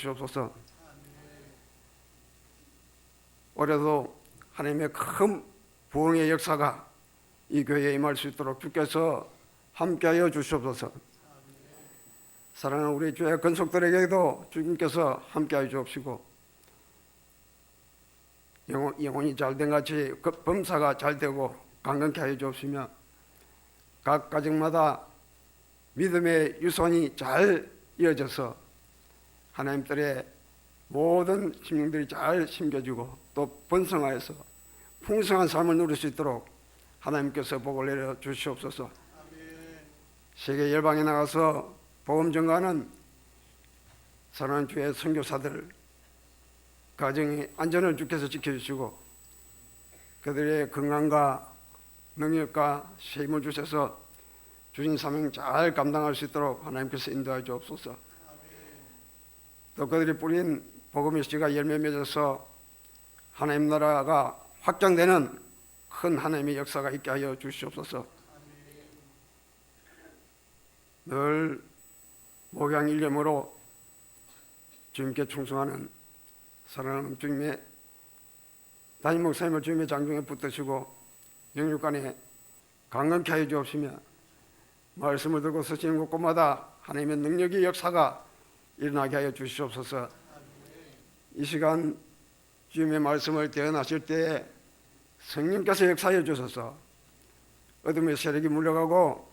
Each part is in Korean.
주옵소서. 올해도 하나님의 큰 부흥의 역사가 이 교회에 임할 수 있도록 주께서 함께하여 주시옵소서. 사랑하는 우리 교회 건속들에게도 주님께서 함께하여 주옵시고, 영혼이 잘된 같이 범사가 잘되고 강건케 하여 주옵시며, 각 가정마다 믿음의 유선이 잘 이어져서 하나님들의 모든 심령들이 잘 심겨지고 또 번성하여서 풍성한 삶을 누릴 수 있도록 하나님께서 복을 내려 주시옵소서. 세계 열방에 나가서 복음 전가하는 사랑하는 주의 선교사들 가정의 안전을 주께서 지켜주시고, 그들의 건강과 능력과 쉼을 주셔서 주신 사명 잘 감당할 수 있도록 하나님께서 인도하여 주옵소서. 또 그들이 뿌린 복음의 씨가 열매 맺어서 하나님 나라가 확장되는 큰 하나님의 역사가 있게 하여 주시옵소서. 늘 목양일념으로 주님께 충성하는 사랑하는 주님의 담임 목사님을 주님의 장중에 붙드시고 영육간에 강건케 하여 주옵시며, 말씀을 들고 서시는 곳곳마다 하나님의 능력의 역사가 일어나게 하여 주시옵소서. 이 시간 주님의 말씀을 대언하실 때에 성령께서 역사해 주셔서 어둠의 세력이 물러가고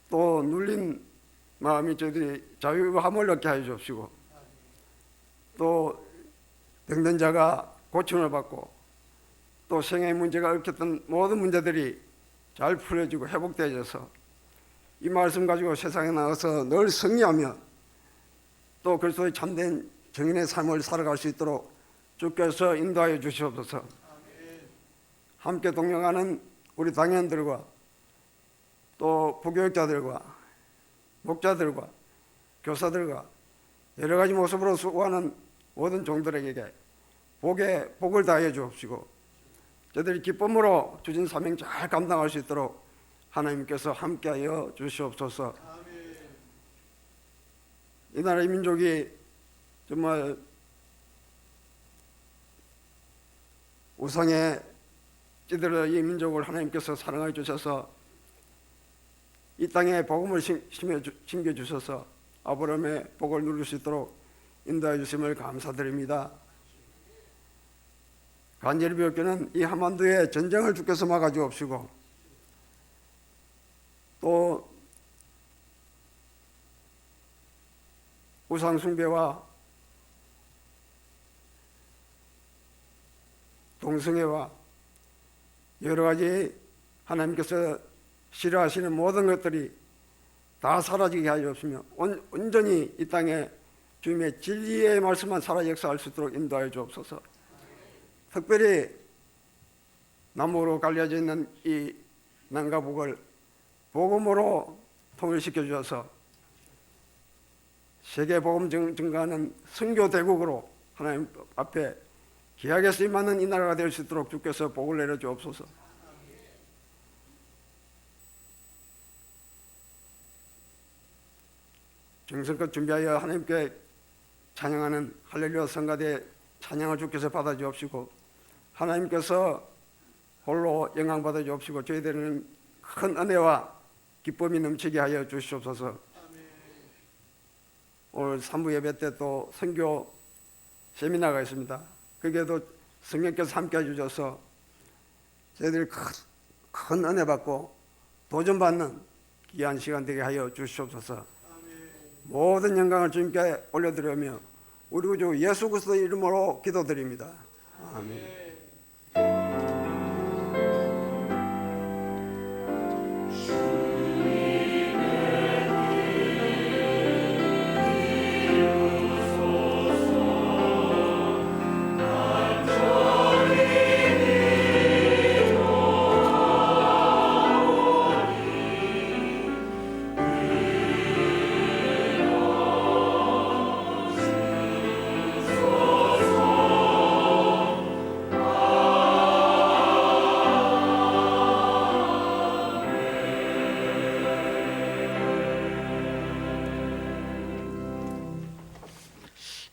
또 눌린 마음이 저희들이 자유함을 얻게 하여 주옵시고, 또 병든 자가 고침을 받고 또 생의 문제가 얽혔던 모든 문제들이 잘 풀어지고 회복되어져서 이 말씀 가지고 세상에 나가서 늘 승리하며 또 그리스도의 참된 정인의 삶을 살아갈 수 있도록 주께서 인도하여 주시옵소서. 함께 동행하는 우리 당연들과 또 부교육자들과 목자들과 교사들과 여러 가지 모습으로 수고하는 모든 종들에게 복을 다하여 주옵시고, 저들이 기쁨으로 주신 사명 잘 감당할 수 있도록 하나님께서 함께하여 주시옵소서. 이 나라의 민족이 정말 우상에 찌들어 이 민족을 하나님께서 사랑해 주셔서 이 땅에 복음을 심겨주셔서 아브라함의 복을 누릴 수 있도록 인도해 주심을 감사드립니다. 간절히 비옵기는 이 한반도의 전쟁을 주께서 막아주옵시고, 또 우상숭배와 동성애와 여러 가지 하나님께서 싫어하시는 모든 것들이 다 사라지게 하여 주시며 온전히 이 땅에 주님의 진리의 말씀만 살아 역사할 수 있도록 인도하여 주옵소서. 특별히 남북으로 갈려져 있는 이 남과 북을 복음으로 통일시켜 주셔서 세계 복음 증가하는 선교 대국으로 하나님 앞에 귀하게 쓰임받는 이 나라가 될 수 있도록 주께서 복을 내려 주옵소서. 정성껏 준비하여 하나님께 찬양하는 할렐루야 성가대 찬양을 주께서 받아 주옵시고, 하나님께서 홀로 영광 받아 주옵시고, 저희들은 큰 은혜와 기쁨이 넘치게 하여 주시옵소서. 오늘 3부 예배 때 또 선교 세미나가 있습니다. 거기에도 성령께서 함께 해주셔서 저희들이 큰 은혜 받고 도전받는 귀한 시간 되게 하여 주시옵소서. 모든 영광을 주님께 올려드리며 우리 구주 예수 그리스도의 이름으로 기도드립니다. 아멘.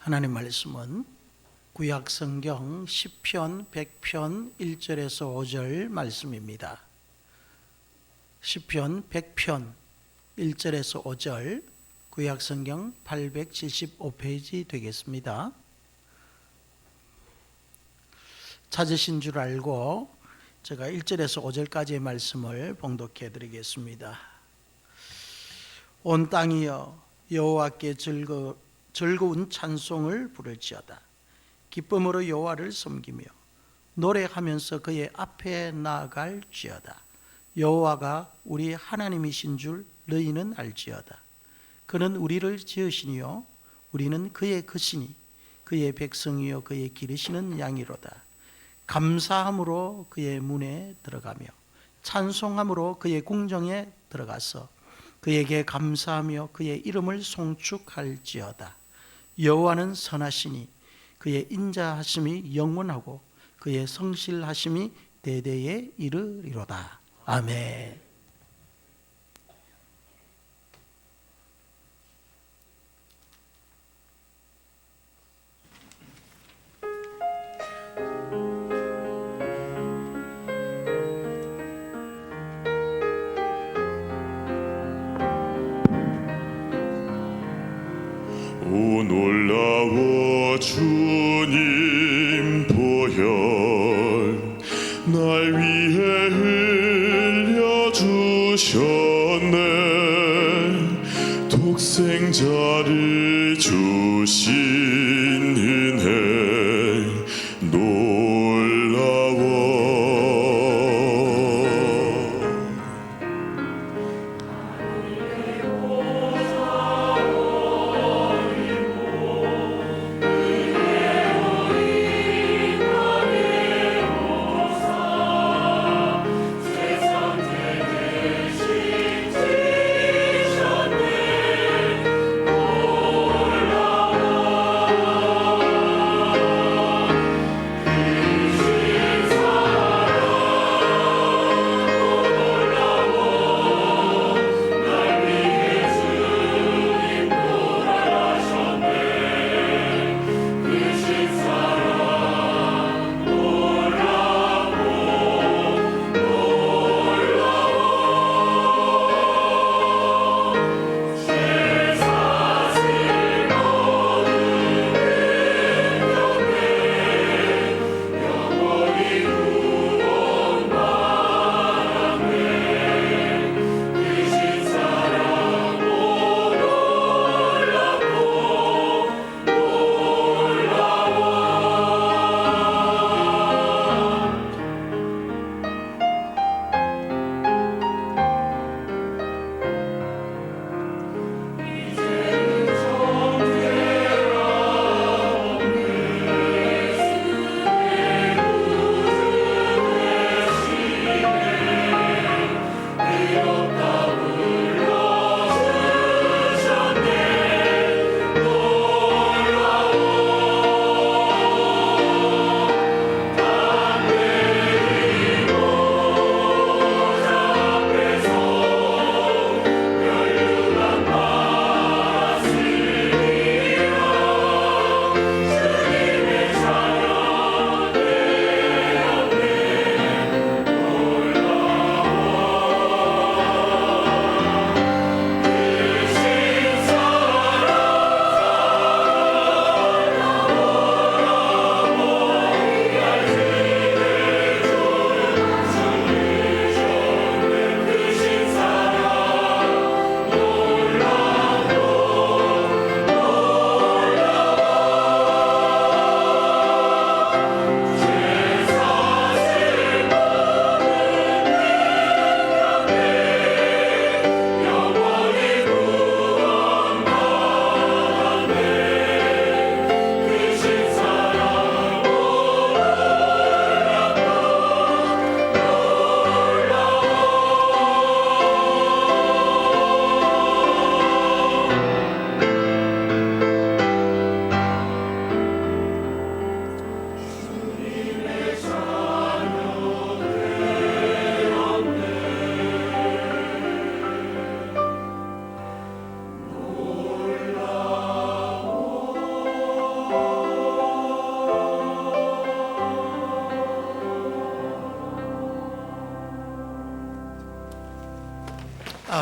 하나님 말씀은 구약성경 시편 100편 1절에서 5절 말씀입니다. 시편 100편 1절에서 5절, 구약성경 875페이지 되겠습니다. 찾으신 줄 알고 제가 1절에서 5절까지의 말씀을 봉독해 드리겠습니다. 온 땅이여 여호와께 즐거운 찬송을 부를지어다. 기쁨으로 여호와를 섬기며 노래하면서 그의 앞에 나아갈지어다. 여호와가 우리 하나님이신 줄 너희는 알지어다. 그는 우리를 지으시니요 우리는 그의 것이니 그의 백성이요 그의 기르시는 양이로다. 감사함으로 그의 문에 들어가며 찬송함으로 그의 궁정에 들어가서 그에게 감사하며 그의 이름을 송축할지어다. 여호와는 선하시니 그의 인자하심이 영원하고 그의 성실하심이 대대에 이르리로다. 아멘. 오 놀라워 주님 보혈 날 위해 흘려주셨네. 독생자를 주신 은혜 놀라워.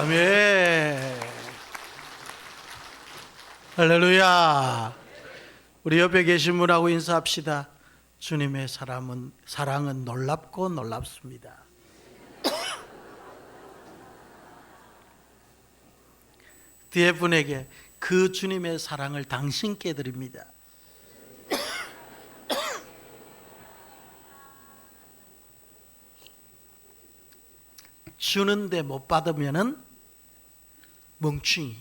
아멘. 할렐루야. 우리 옆에 계신 분하고 인사합시다. 주님의 사랑은 놀랍고 놀랍습니다. 뒤에 분에게 그 주님의 사랑을 당신께 드립니다. 주는데 못 받으면은 멍충이.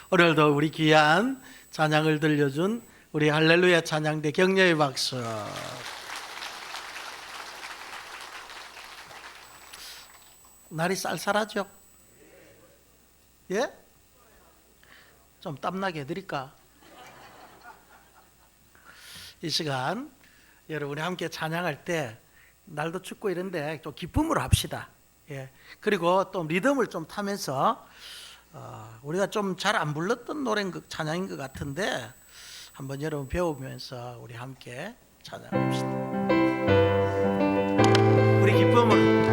오늘도 우리 귀한 찬양을 들려준 우리 할렐루야 찬양대 격려의 박수. 날이 쌀쌀하죠? 예? 좀 땀나게 해드릴까? 이 시간 여러분이 함께 찬양할 때 날도 춥고 이런데 좀 기쁨으로 합시다. 예. 그리고 또 리듬을 좀 타면서 우리가 좀 잘 안 불렀던 노래인 찬양인 것 같은데 한번 여러분 배우면서 우리 함께 찬양합시다. 우리 기쁨으로.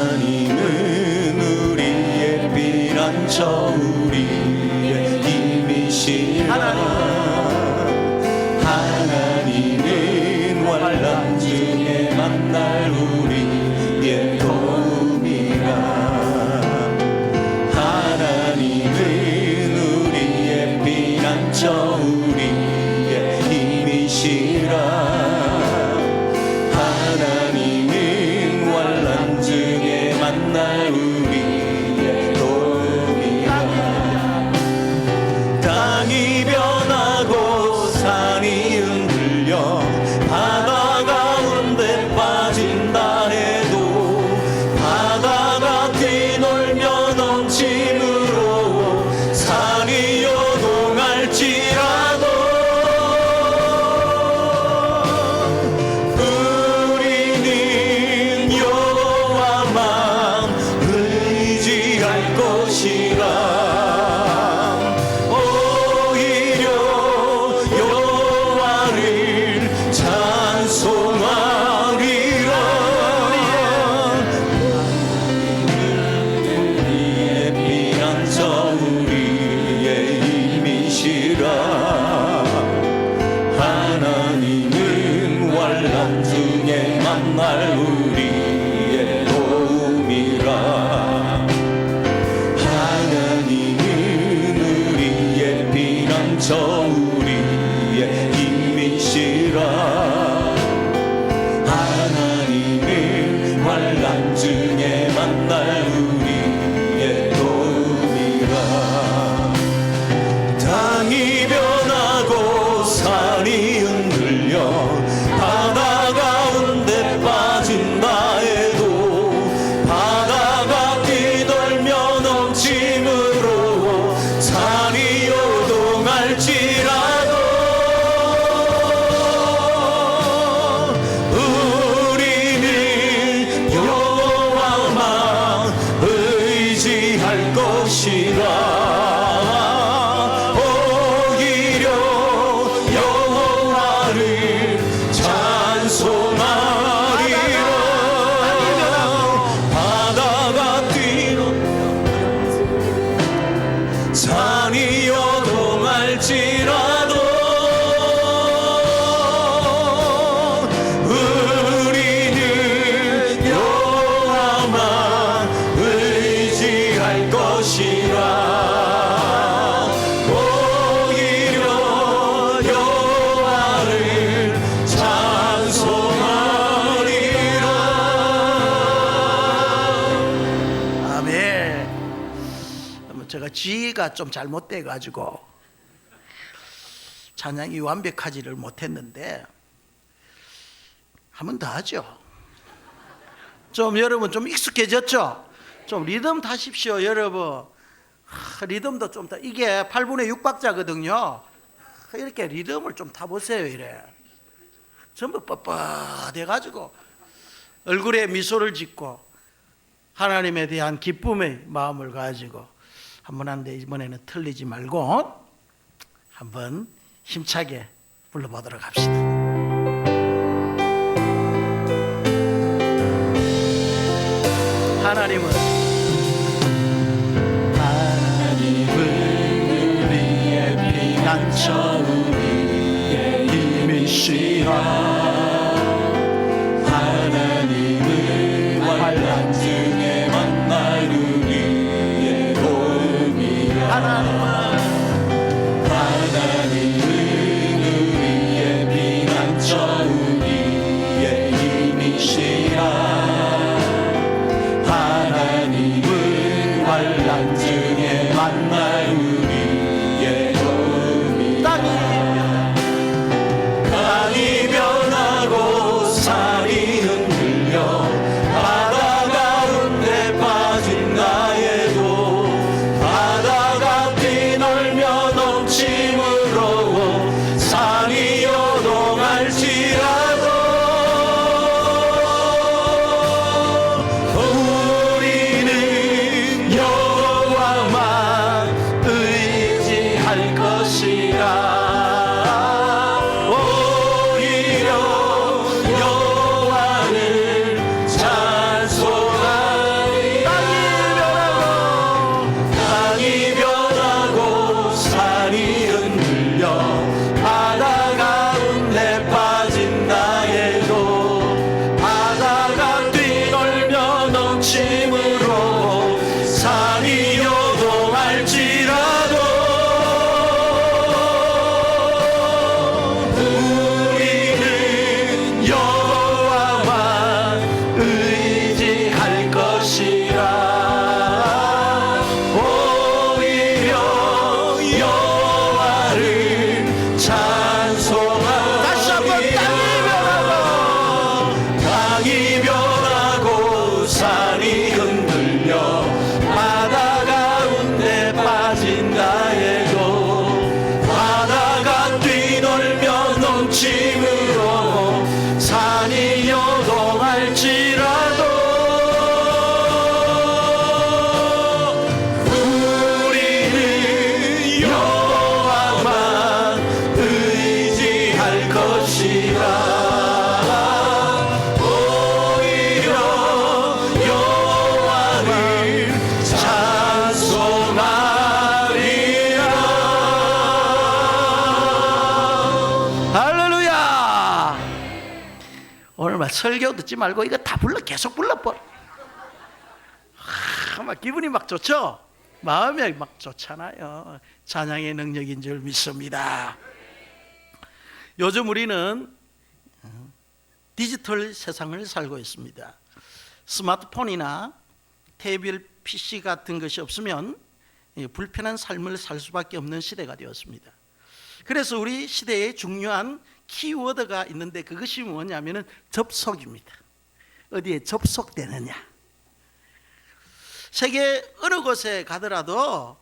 하나님은 우리의 피난처 우리의 힘이시라. 하나님은 환난 중에 만날 우리의 도움이라. 하나님은 우리의 피난처 우리의 힘이시라. 하나님은 환난 중에 만날 우리의 도움이라. 땅이 변하고 산이 흔들려 바다 가운데 빠진다 해도 바다가 뛰놀며 넘침으로 산이 요동할지라도 우리는 여호와만 의지할 것이라. 오히려 여호와를 찬송하리라. 우리의 피난처 우리의 힘이시라. 하나님은 환난 중에 만날 우리의 도움이라. 하나님은 우리의 피난처 우리의 힘이시라. 하나님은 환난 중에 만날 우리의 도움이라. 땅이 변하고 산이 흔들려 바다 가운데 빠진다 해도 바다가 뛰돌며 넘침으로 산이 요동할지라도 우리는 여호와만 의지할 것이라. 오히려 여호와를 찬송하리라. 바다가 뛰놀며 산이 요동할지라도 우리는 여호와만 의지할 것이라. 오히려 여호와를 찬송하리라. 아멘. 제가 지혜가 좀 잘못돼 가지고 찬양이 완벽하지를 못했는데 한 번 더 하죠. 좀 여러분 좀 익숙해졌죠? 좀 리듬 타십시오, 여러분. 리듬도 좀 이게 8분의 6박자거든요. 이렇게 리듬을 좀 타보세요. 이래 전부 뻣뻣해 가지고 얼굴에 미소를 짓고 하나님에 대한 기쁨의 마음을 가지고 한번 하는데 이번에는 틀리지 말고 한번 힘차게 불러보도록 합시다. 하나님은 우리의 피난처 우리의 힘이시라. 하나님은 환난 중에 만날 우리의 도움이라. 하나님은 우리의 피난처 우리의 힘이시라. 하나님은 환난 중에 만날 우리의 도움이라. 땅이 변하고 산이 흔들려 바다 가운데 빠진 나에도 바다가 뛰놀며 넘침으로 산이 요동할지라도 우리는 여호와만 의지할 것이라. 오히려 여호와를 찬송하리. 땅이 변하고 산이 흔들려 바다 가운데 빠진 나에도 바다가 뛰놀며 넘침으로 산이 요동할지라도 우리는 여호와만 의지할 것이라. 오히려 여호와를 찬송하리. 다시 한번 땅이 변하고 산이 흔들려 바다 가운데 빠진 나에도 바다가 뛰놀며 넘침으로 산이 요동할지라도 우리는 여호와만 의지할 것이라. 오히려 여호와를 찬송하리라. 할렐루야. 오늘 막 설교 듣지 말고 이거 다 불러, 계속 불러버려. 막 기분이 막 좋죠? 마음이 막 좋잖아요. 찬양의 능력인 줄 믿습니다. 요즘 우리는 디지털 세상을 살고 있습니다. 스마트폰이나 태블릿 PC 같은 것이 없으면 불편한 삶을 살 수밖에 없는 시대가 되었습니다. 그래서 우리 시대에 중요한 키워드가 있는데 그것이 뭐냐면은 접속입니다. 어디에 접속되느냐. 세계 어느 곳에 가더라도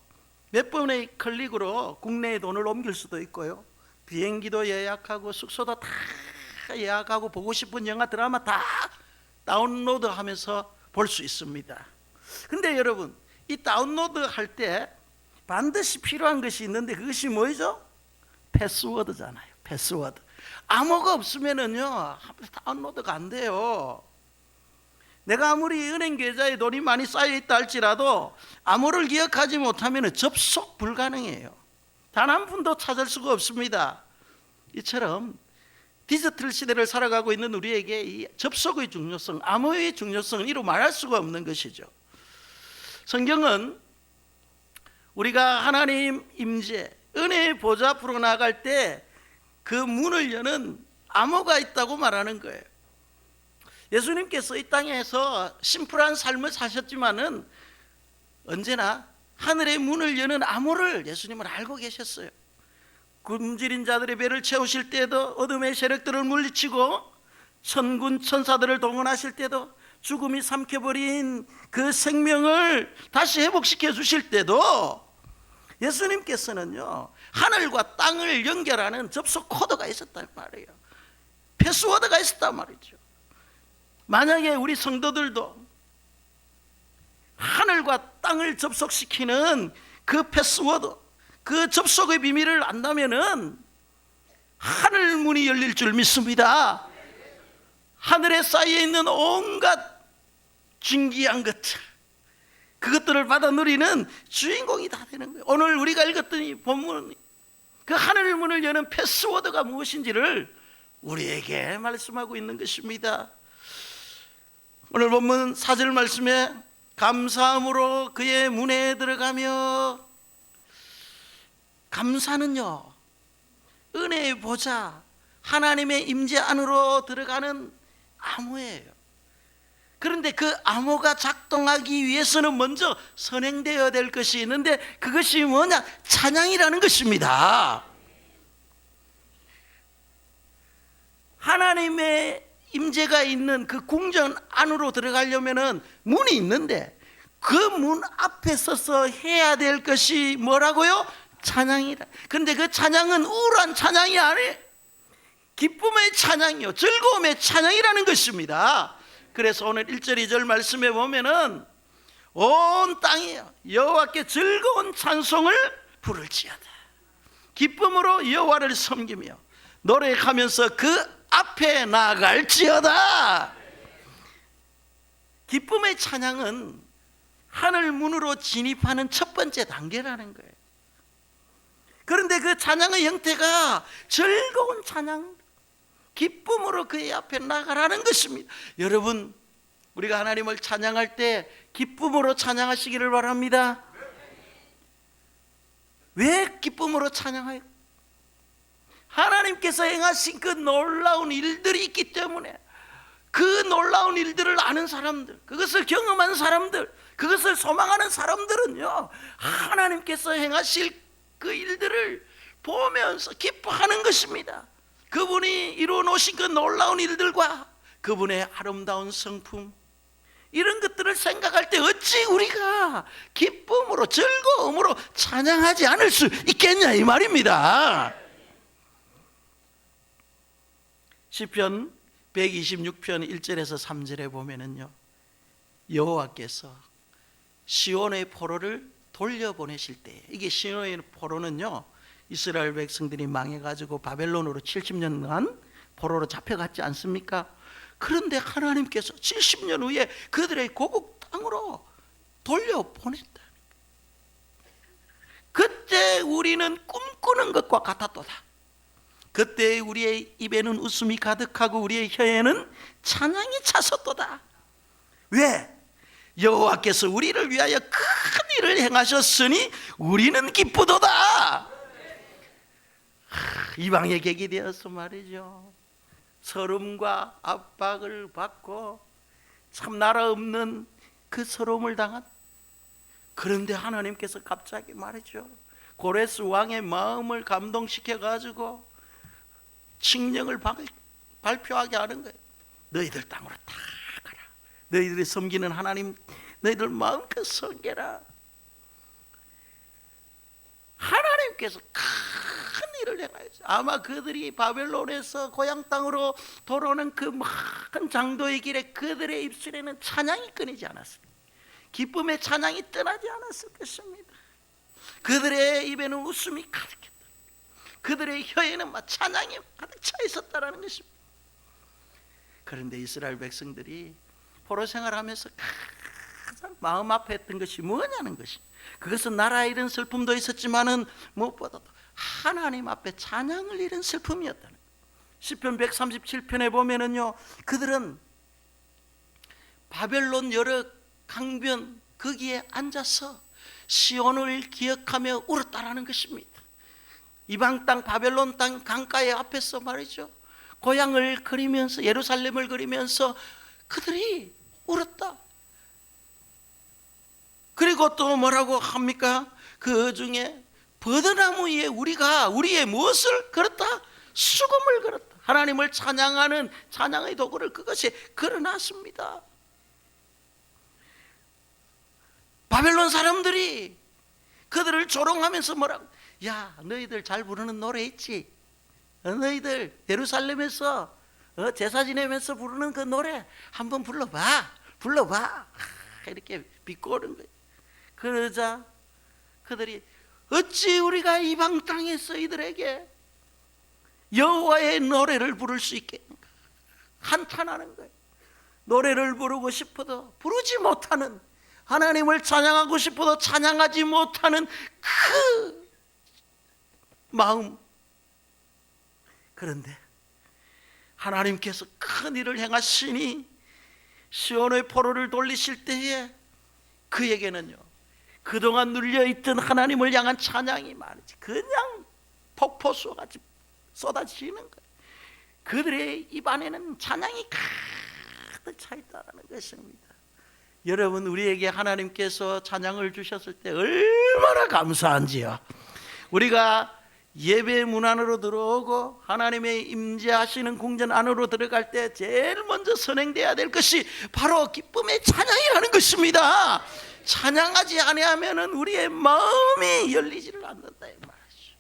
몇 번의 클릭으로 국내에 돈을 옮길 수도 있고요. 비행기도 예약하고 숙소도 다 예약하고 보고 싶은 영화 드라마 다 다운로드하면서 볼 수 있습니다. 근데 여러분, 이 다운로드 할 때 반드시 필요한 것이 있는데 그것이 뭐죠? 패스워드잖아요. 패스워드. 암호가 없으면은요 다운로드가 안 돼요. 내가 아무리 은행 계좌에 돈이 많이 쌓여 있다 할지라도 암호를 기억하지 못하면 접속 불가능해요. 단 한 푼도 찾을 수가 없습니다. 이처럼 디지털 시대를 살아가고 있는 우리에게 이 접속의 중요성, 암호의 중요성은 이루 말할 수가 없는 것이죠. 성경은 우리가 하나님 임재, 은혜의 보좌 앞으로 나아갈 때 그 문을 여는 암호가 있다고 말하는 거예요. 예수님께서 이 땅에서 심플한 삶을 사셨지만은 언제나 하늘의 문을 여는 암호를 예수님은 알고 계셨어요. 굶주린 자들의 배를 채우실 때도, 어둠의 세력들을 물리치고 천군 천사들을 동원하실 때도, 죽음이 삼켜버린 그 생명을 다시 회복시켜 주실 때도 예수님께서는요 하늘과 땅을 연결하는 접속 코드가 있었단 말이에요. 패스워드가 있었단 말이죠. 만약에 우리 성도들도 하늘과 땅을 접속시키는 그 패스워드, 그 접속의 비밀을 안다면은 하늘 문이 열릴 줄 믿습니다. 하늘에 쌓여 있는 온갖 진귀한 것들, 그것들을 받아 누리는 주인공이 다 되는 거예요. 오늘 우리가 읽었던 이 본문, 그 하늘 문을 여는 패스워드가 무엇인지를 우리에게 말씀하고 있는 것입니다. 오늘 본문 4절 말씀에 감사함으로 그의 문에 들어가며, 감사는요 은혜의 보좌 하나님의 임재 안으로 들어가는 암호예요. 그런데 그 암호가 작동하기 위해서는 먼저 선행되어야 될 것이 있는데, 그것이 뭐냐? 찬양이라는 것입니다. 하나님의 임재가 있는 그 궁전 안으로 들어가려면은 문이 있는데, 그 문 앞에 서서 해야 될 것이 뭐라고요? 찬양이라. 그런데 그 찬양은 우울한 찬양이 아니에요. 기쁨의 찬양이요, 즐거움의 찬양이라는 것입니다. 그래서 오늘 1절 2절 말씀에 보면은 온 땅이 여호와께 즐거운 찬송을 부를지어다. 기쁨으로 여호와를 섬기며 노래하면서 그 앞에 나아갈지어다. 기쁨의 찬양은 하늘 문으로 진입하는 첫 번째 단계라는 거예요. 그런데 그 찬양의 형태가 즐거운 찬양, 기쁨으로 그의 앞에 나가라는 것입니다. 여러분, 우리가 하나님을 찬양할 때 기쁨으로 찬양하시기를 바랍니다. 왜 기쁨으로 찬양해요? 하나님께서 행하신 그 놀라운 일들이 있기 때문에, 그 놀라운 일들을 아는 사람들, 그것을 경험한 사람들, 그것을 소망하는 사람들은요, 하나님께서 행하실 그 일들을 보면서 기뻐하는 것입니다. 그분이 이루어 놓으신 그 놀라운 일들과 그분의 아름다운 성품, 이런 것들을 생각할 때 어찌 우리가 기쁨으로 즐거움으로 찬양하지 않을 수 있겠냐, 이 말입니다. 시편 126편 1절에서 3절에 보면은요, 여호와께서 시온의 포로를 돌려보내실 때, 이게 시온의 포로는요, 이스라엘 백성들이 망해가지고 바벨론으로 70년간 포로로 잡혀갔지 않습니까? 그런데 하나님께서 70년 후에 그들의 고국 땅으로 돌려보냈다. 그때 우리는 꿈꾸는 것과 같았도다. 그때 우리의 입에는 웃음이 가득하고 우리의 혀에는 찬양이 찼었도다. 왜? 여호와께서 우리를 위하여 큰 일을 행하셨으니 우리는 기쁘도다. 이방의 객이 되어서 말이죠, 서름과 압박을 받고 참 나라 없는 그 서름을 당한, 그런데 하나님께서 갑자기 말이죠, 고레스 왕의 마음을 감동시켜 가지고 칙령을 발표하게 하는 거예요. 너희들 땅으로 다 가라. 너희들이 섬기는 하나님 너희들 마음껏 섬겨라. 하나님께서 큰 일을 행하였어요. 아마 그들이 바벨론에서 고향 땅으로 돌아오는 그 큰 장도의 길에 그들의 입술에는 찬양이 끊이지 않았습니다. 기쁨의 찬양이 떠나지 않았을 것입니다. 그들의 입에는 웃음이 가득했다. 그들의 혀에는 막 찬양이 가득 차 있었다라는 것입니다. 그런데 이스라엘 백성들이 포로 생활하면서 가장 마음 아파했던 것이 뭐냐는 것이, 그것은 나라에 이런 슬픔도 있었지만은 무엇보다도 하나님 앞에 찬양을 잃은 슬픔이었다는 거예요. 시편 137편에 보면은요, 그들은 바벨론 여러 강변 거기에 앉아서 시온을 기억하며 울었다라는 것입니다. 이방 땅 바벨론 땅 강가의 앞에서 말이죠, 고향을 그리면서 예루살렘을 그리면서 그들이 울었다. 그리고 또 뭐라고 합니까? 그 중에 버드나무 위에 우리가 우리의 무엇을 걸었다? 수금을 걸었다. 하나님을 찬양하는 찬양의 도구를 그것이 걸어놨습니다. 바벨론 사람들이 그들을 조롱하면서 뭐라고, 야, 너희들 잘 부르는 노래 있지? 너희들 예루살렘에서 제사 지내면서 부르는 그 노래 한번 불러봐. 이렇게 비꼬는 거예요. 그러자 그들이 어찌 우리가 이방 땅에서 이들에게 여호와의 노래를 부를 수 있겠는가? 한탄하는 거예요. 노래를 부르고 싶어도 부르지 못하는 하나님을 찬양하고 싶어도 찬양하지 못하는 그 마음. 그런데 하나님께서 큰 일을 행하시니 시온의 포로를 돌리실 때에 그에게는요, 그동안 눌려있던 하나님을 향한 찬양이 말이지 그냥 폭포수같이 쏟아지는 거예요. 그들의 입안에는 찬양이 가득 차 있다는 것입니다. 여러분, 우리에게 하나님께서 찬양을 주셨을 때 얼마나 감사한지요. 우리가 예배 문 안으로 들어오고 하나님의 임재하시는 궁전 안으로 들어갈 때 제일 먼저 선행돼야 될 것이 바로 기쁨의 찬양이라는 것입니다. 찬양하지 아니하면은 우리의 마음이 열리지를 않는다 이 말이죠.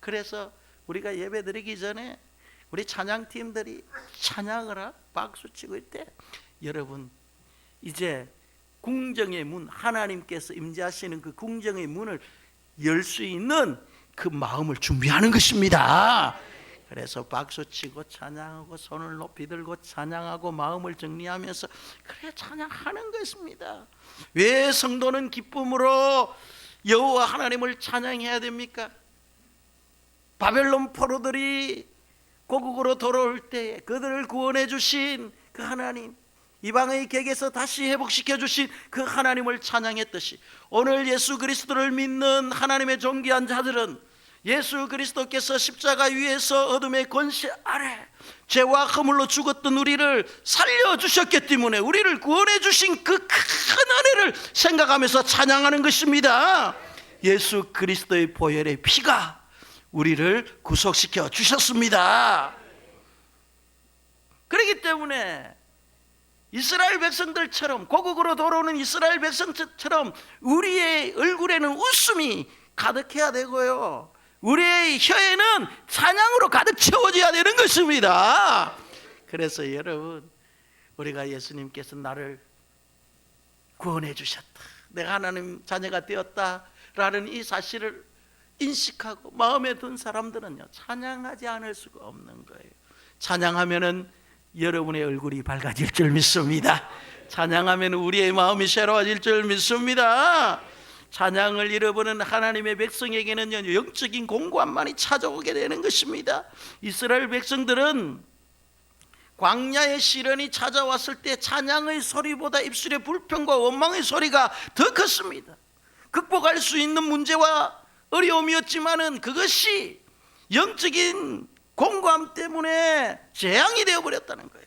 그래서 우리가 예배 드리기 전에 우리 찬양팀들이 찬양을 하고 박수치고 있을 때 여러분, 이제 궁정의 문, 하나님께서 임재하시는 그 궁정의 문을 열 수 있는 그 마음을 준비하는 것입니다. 그래서 박수치고 찬양하고 손을 높이 들고 찬양하고 마음을 정리하면서 그래 찬양하는 것입니다. 왜 성도는 기쁨으로 여호와 하나님을 찬양해야 됩니까? 바벨론 포로들이 고국으로 돌아올 때 그들을 구원해 주신 그 하나님, 이방의 객에서 다시 회복시켜 주신 그 하나님을 찬양했듯이 오늘 예수 그리스도를 믿는 하나님의 존귀한 자들은 예수 그리스도께서 십자가 위에서 어둠의 권세 아래 죄와 허물로 죽었던 우리를 살려주셨기 때문에 우리를 구원해 주신 그 큰 은혜를 생각하면서 찬양하는 것입니다. 예수 그리스도의 보혈의 피가 우리를 구속시켜 주셨습니다. 그렇기 때문에 이스라엘 백성들처럼, 고국으로 돌아오는 이스라엘 백성처럼 우리의 얼굴에는 웃음이 가득해야 되고요, 우리의 혀에는 찬양으로 가득 채워져야 되는 것입니다. 그래서 여러분, 우리가 예수님께서 나를 구원해 주셨다, 내가 하나님 자녀가 되었다라는 이 사실을 인식하고 마음에 든 사람들은요, 찬양하지 않을 수가 없는 거예요. 찬양하면은 여러분의 얼굴이 밝아질 줄 믿습니다. 찬양하면 우리의 마음이 새로워질 줄 믿습니다. 찬양을 잃어버리는 하나님의 백성에게는 영적인 공고함만이 찾아오게 되는 것입니다. 이스라엘 백성들은 광야의 시련이 찾아왔을 때 찬양의 소리보다 입술의 불평과 원망의 소리가 더 컸습니다. 극복할 수 있는 문제와 어려움이었지만은 그것이 영적인 공고함 때문에 재앙이 되어버렸다는 거예요.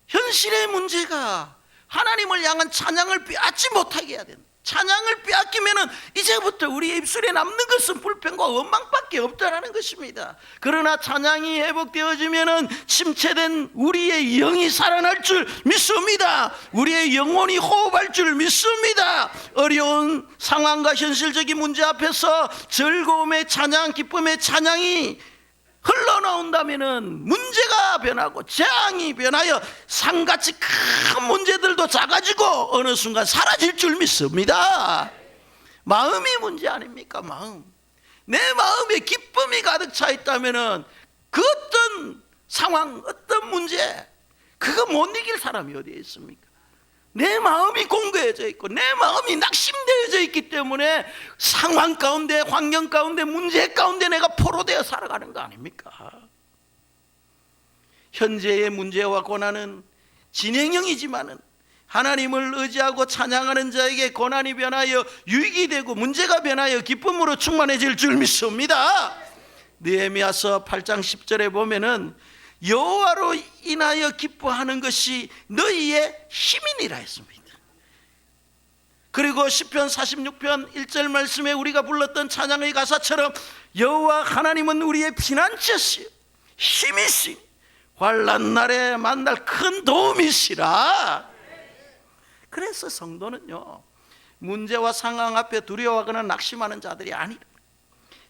현실의 문제가 하나님을 향한 찬양을 빼앗지 못하게 해야 된다. 찬양을 빼앗기면은 이제부터 우리의 입술에 남는 것은 불평과 원망밖에 없다라는 것입니다. 그러나 찬양이 회복되어지면은 침체된 우리의 영이 살아날 줄 믿습니다. 우리의 영혼이 호흡할 줄 믿습니다. 어려운 상황과 현실적인 문제 앞에서 즐거움의 찬양, 기쁨의 찬양이 흘러나온다면은 문제가 변하고 재앙이 변하여 산같이 큰 문제들도 작아지고 어느 순간 사라질 줄 믿습니다. 마음이 문제 아닙니까? 마음. 내 마음에 기쁨이 가득 차 있다면은 그 어떤 상황, 어떤 문제, 그거 못 이길 사람이 어디에 있습니까? 내 마음이 공고해져 있고 내 마음이 낙심되어져 있기 때문에 상황 가운데, 환경 가운데, 문제 가운데 내가 포로되어 살아가는 거 아닙니까? 현재의 문제와 고난은 진행형이지만은 하나님을 의지하고 찬양하는 자에게 고난이 변하여 유익이 되고 문제가 변하여 기쁨으로 충만해질 줄 믿습니다. 느헤미야서 8장 10절에 보면은 여호와로 인하여 기뻐하는 것이 너희의 힘이니라 했습니다. 그리고 시편 46편 1절 말씀에 우리가 불렀던 찬양의 가사처럼 여호와 하나님은 우리의 피난처시요 힘이시 환난 날에 만날 큰 도움이시라. 그래서 성도는요, 문제와 상황 앞에 두려워하거나 낙심하는 자들이 아니라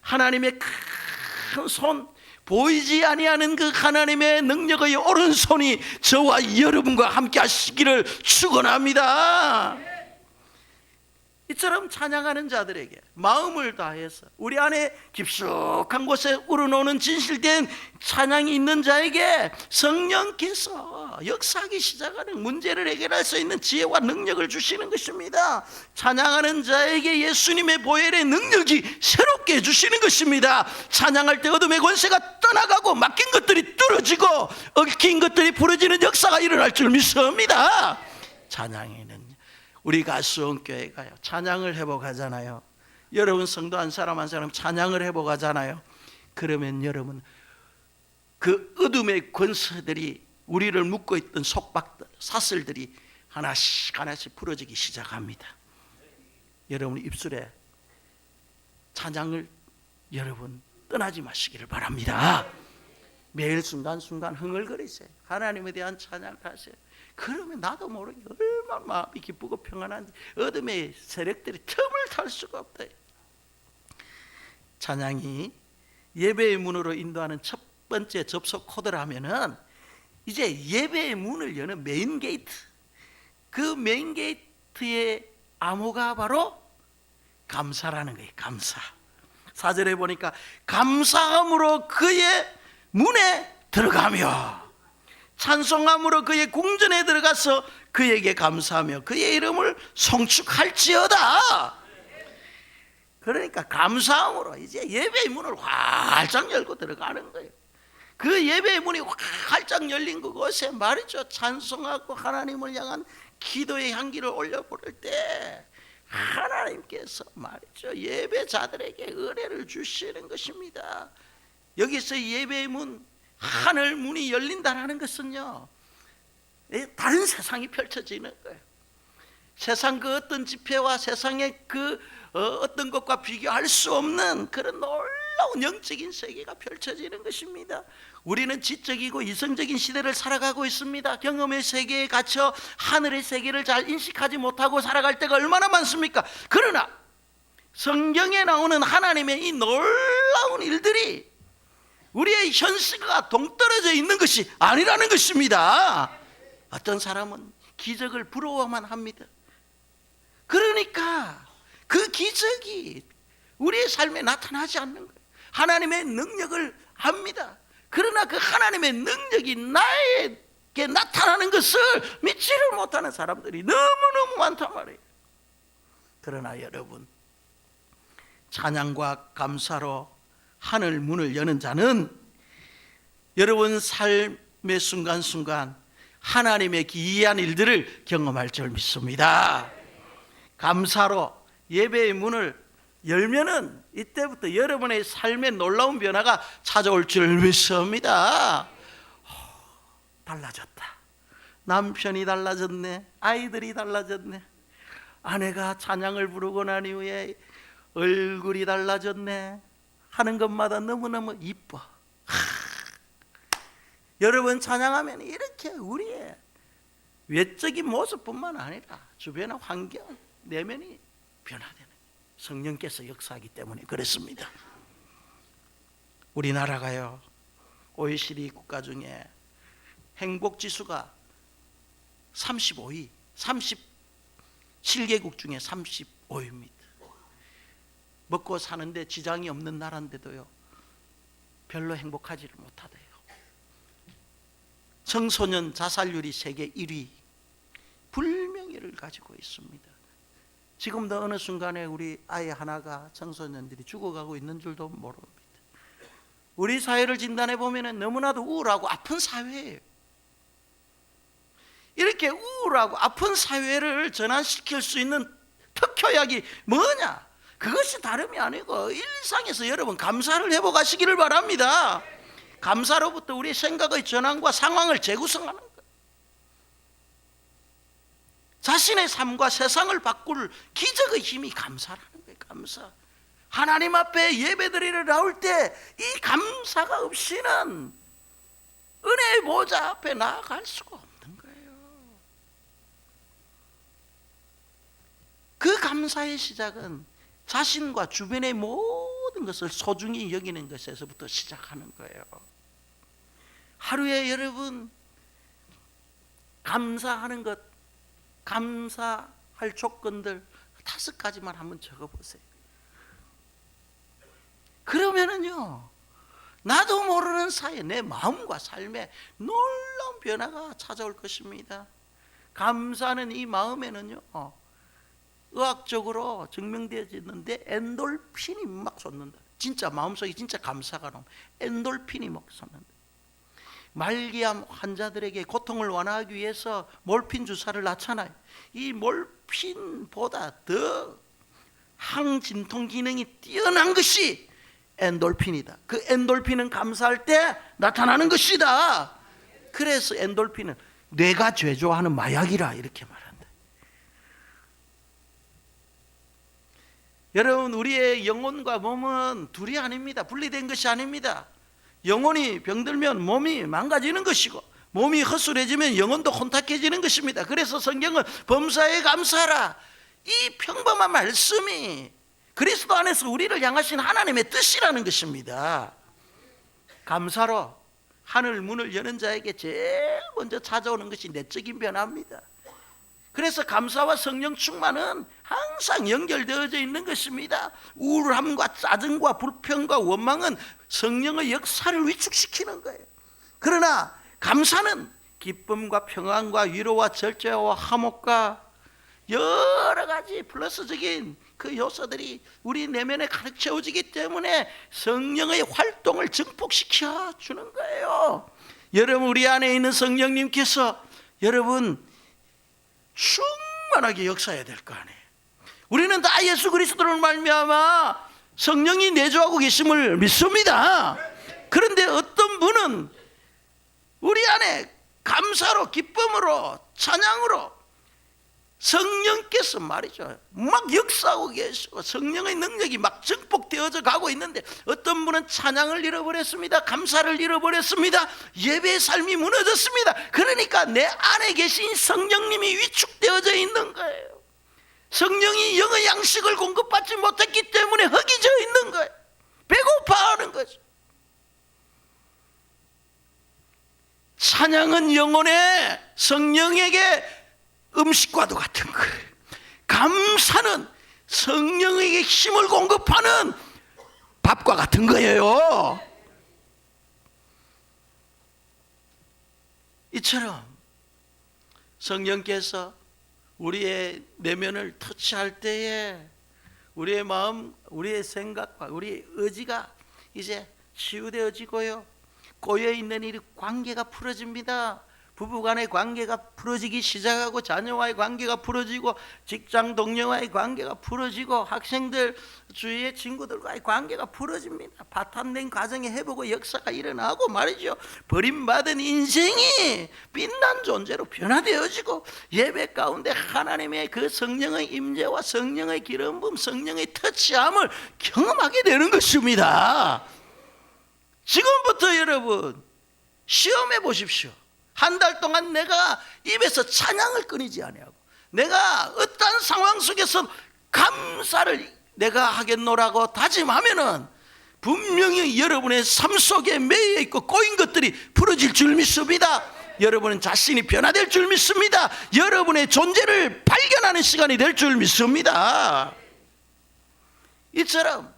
하나님의 큰 손, 보이지 아니하는 그 하나님의 능력의 오른손이 저와 여러분과 함께 하시기를 축원합니다. 이처럼 찬양하는 자들에게 마음을 다해서 우리 안에 깊숙한 곳에 우러나오는 진실된 찬양이 있는 자에게 성령께서 역사하기 시작하는 문제를 해결할 수 있는 지혜와 능력을 주시는 것입니다. 찬양하는 자에게 예수님의 보혈의 능력이 새롭게 해주시는 것입니다. 찬양할 때 어둠의 권세가 떠나가고 막힌 것들이 뚫어지고 얽힌 것들이 부러지는 역사가 일어날 줄 믿습니다. 찬양에는 우리 가수원교회가요, 찬양을 회복하잖아요. 여러분 성도 한 사람 한 사람 찬양을 회복하잖아요. 그러면 여러분 그 어둠의 권세들이 우리를 묶고 있던 속박들, 사슬들이 하나씩 하나씩 풀어지기 시작합니다. 여러분 입술에 찬양을 여러분 떠나지 마시기를 바랍니다. 매일 순간순간 흥얼거리세요. 하나님에 대한 찬양을 하세요. 그러면 나도 모르게 얼마나 마음이 기쁘고 평안한지 어둠의 세력들이 틈을 탈 수가 없다. 찬양이 예배의 문으로 인도하는 첫 번째 접속 코드라면은 이제 예배의 문을 여는 메인 게이트, 그 메인 게이트의 암호가 바로 감사라는 거예요. 감사. 4절에 보니까 감사함으로 그의 문에 들어가며 찬송함으로 그의 궁전에 들어가서 그에게 감사하며 그의 이름을 송축할지어다. 그러니까 감사함으로 이제 예배의 문을 활짝 열고 들어가는 거예요. 그 예배의 문이 활짝 열린 그곳에 말이죠, 찬송하고 하나님을 향한 기도의 향기를 올려부를 때 하나님께서 말이죠, 예배자들에게 은혜를 주시는 것입니다. 여기서 예배의 문, 하늘 문이 열린다는 것은요, 다른 세상이 펼쳐지는 거예요. 세상 그 어떤 집회와 세상의 그 어떤 것과 비교할 수 없는 그런 놀라운 영적인 세계가 펼쳐지는 것입니다. 우리는 지적이고 이성적인 시대를 살아가고 있습니다. 경험의 세계에 갇혀 하늘의 세계를 잘 인식하지 못하고 살아갈 때가 얼마나 많습니까? 그러나 성경에 나오는 하나님의 이 놀라운 일들이 우리의 현실과 동떨어져 있는 것이 아니라는 것입니다. 어떤 사람은 기적을 부러워만 합니다. 그러니까 그 기적이 우리의 삶에 나타나지 않는 거예요. 하나님의 능력을 합니다. 그러나 그 하나님의 능력이 나에게 나타나는 것을 믿지를 못하는 사람들이 너무너무 많단 말이에요. 그러나 여러분, 찬양과 감사로 하늘 문을 여는 자는 여러분 삶의 순간순간 하나님의 기이한 일들을 경험할 줄 믿습니다. 감사로 예배의 문을 열면은 이때부터 여러분의 삶의 놀라운 변화가 찾아올 줄 믿습니다. 달라졌다. 남편이 달라졌네. 아이들이 달라졌네. 아내가 찬양을 부르고 난 이후에 얼굴이 달라졌네. 하는 것마다 너무너무 이뻐. 여러분 찬양하면 이렇게 우리의 외적인 모습뿐만 아니라 주변의 환경, 내면이 변화되는 성령께서 역사하기 때문에 그렇습니다. 우리나라가요, OECD 국가 중에 행복지수가 35위, 37개국 중에 35위입니다. 먹고 사는데 지장이 없는 나라인데도요, 별로 행복하지를 못하대요. 청소년 자살률이 세계 1위, 불명예를 가지고 있습니다. 지금도 어느 순간에 우리 아이 하나가 청소년들이 죽어가고 있는 줄도 모릅니다. 우리 사회를 진단해 보면 너무나도 우울하고 아픈 사회예요. 이렇게 우울하고 아픈 사회를 전환시킬 수 있는 특효약이 뭐냐? 그것이 다름이 아니고 일상에서 여러분 감사를 회복하시기를 바랍니다. 감사로부터 우리의 생각의 전환과 상황을 재구성하는 거예요. 자신의 삶과 세상을 바꿀 기적의 힘이 감사라는 거예요. 감사. 하나님 앞에 예배드리러 나올 때 이 감사가 없이는 은혜의 보좌 앞에 나아갈 수가 없는 거예요. 그 감사의 시작은 자신과 주변의 모든 것을 소중히 여기는 것에서부터 시작하는 거예요. 하루에 여러분 감사하는 것, 감사할 조건들 5가지만 한번 적어보세요. 그러면은요, 나도 모르는 사이에 내 마음과 삶에 놀라운 변화가 찾아올 것입니다. 감사하는 이 마음에는요, 의학적으로 증명되어졌는데 엔돌핀이 막 솟는다. 진짜 마음속에 진짜 감사가 나오면 엔돌핀이 막 솟는다. 말기암 환자들에게 고통을 완화하기 위해서 몰핀 주사를 놨잖아요. 이 몰핀보다 더 항진통 기능이 뛰어난 것이 엔돌핀이다. 그 엔돌핀은 감사할 때 나타나는 것이다. 그래서 엔돌핀은 뇌가 죄조하는 마약이라 이렇게 말한다. 여러분, 우리의 영혼과 몸은 둘이 아닙니다. 분리된 것이 아닙니다. 영혼이 병들면 몸이 망가지는 것이고 몸이 허술해지면 영혼도 혼탁해지는 것입니다. 그래서 성경은 범사에 감사하라, 이 평범한 말씀이 그리스도 안에서 우리를 향하신 하나님의 뜻이라는 것입니다. 감사로 하늘 문을 여는 자에게 제일 먼저 찾아오는 것이 내적인 변화입니다. 그래서 감사와 성령 충만은 항상 연결되어져 있는 것입니다. 우울함과 짜증과 불평과 원망은 성령의 역사를 위축시키는 거예요. 그러나 감사는 기쁨과 평안과 위로와 절제와 화목과 여러 가지 플러스적인 그 요소들이 우리 내면에 가득 채워지기 때문에 성령의 활동을 증폭시켜 주는 거예요. 여러분, 우리 안에 있는 성령님께서 여러분 충만하게 역사해야 될 거 아니에요. 우리는 다 예수 그리스도를 말미암아 성령이 내주하고 계심을 믿습니다. 그런데 어떤 분은 우리 안에 감사로, 기쁨으로, 찬양으로 성령께서 말이죠 막 역사하고 계시고 성령의 능력이 막 증폭되어져 가고 있는데 어떤 분은 찬양을 잃어버렸습니다. 감사를 잃어버렸습니다. 예배의 삶이 무너졌습니다. 그러니까 내 안에 계신 성령님이 위축되어져 있는 거예요. 성령이 영의 양식을 공급받지 못했기 때문에 허기져 있는 거예요. 배고파하는 거죠. 찬양은 영혼의 성령에게 음식과도 같은 거예요. 감사는 성령에게 힘을 공급하는 밥과 같은 거예요. 이처럼 성령께서 우리의 내면을 터치할 때에 우리의 마음, 우리의 생각과 우리의 의지가 이제 치유되어지고요, 꼬여있는 이 관계가 풀어집니다. 부부간의 관계가 풀어지기 시작하고 자녀와의 관계가 풀어지고 직장 동료와의 관계가 풀어지고 학생들 주위의 친구들과의 관계가 풀어집니다. 파탄된 가정의 회복의 역사가 일어나고 말이죠. 버림받은 인생이 빛난 존재로 변화되어지고 예배 가운데 하나님의 그 성령의 임재와 성령의 기름 부음, 성령의 터치함을 경험하게 되는 것입니다. 지금부터 여러분 시험해 보십시오. 한 달 동안 내가 입에서 찬양을 끊이지 아니하고 내가 어떤 상황 속에서 감사를 내가 하겠노라고 다짐하면은 분명히 여러분의 삶 속에 매여 있고 꼬인 것들이 풀어질 줄 믿습니다. 여러분은 자신이 변화될 줄 믿습니다. 여러분의 존재를 발견하는 시간이 될 줄 믿습니다. 이처럼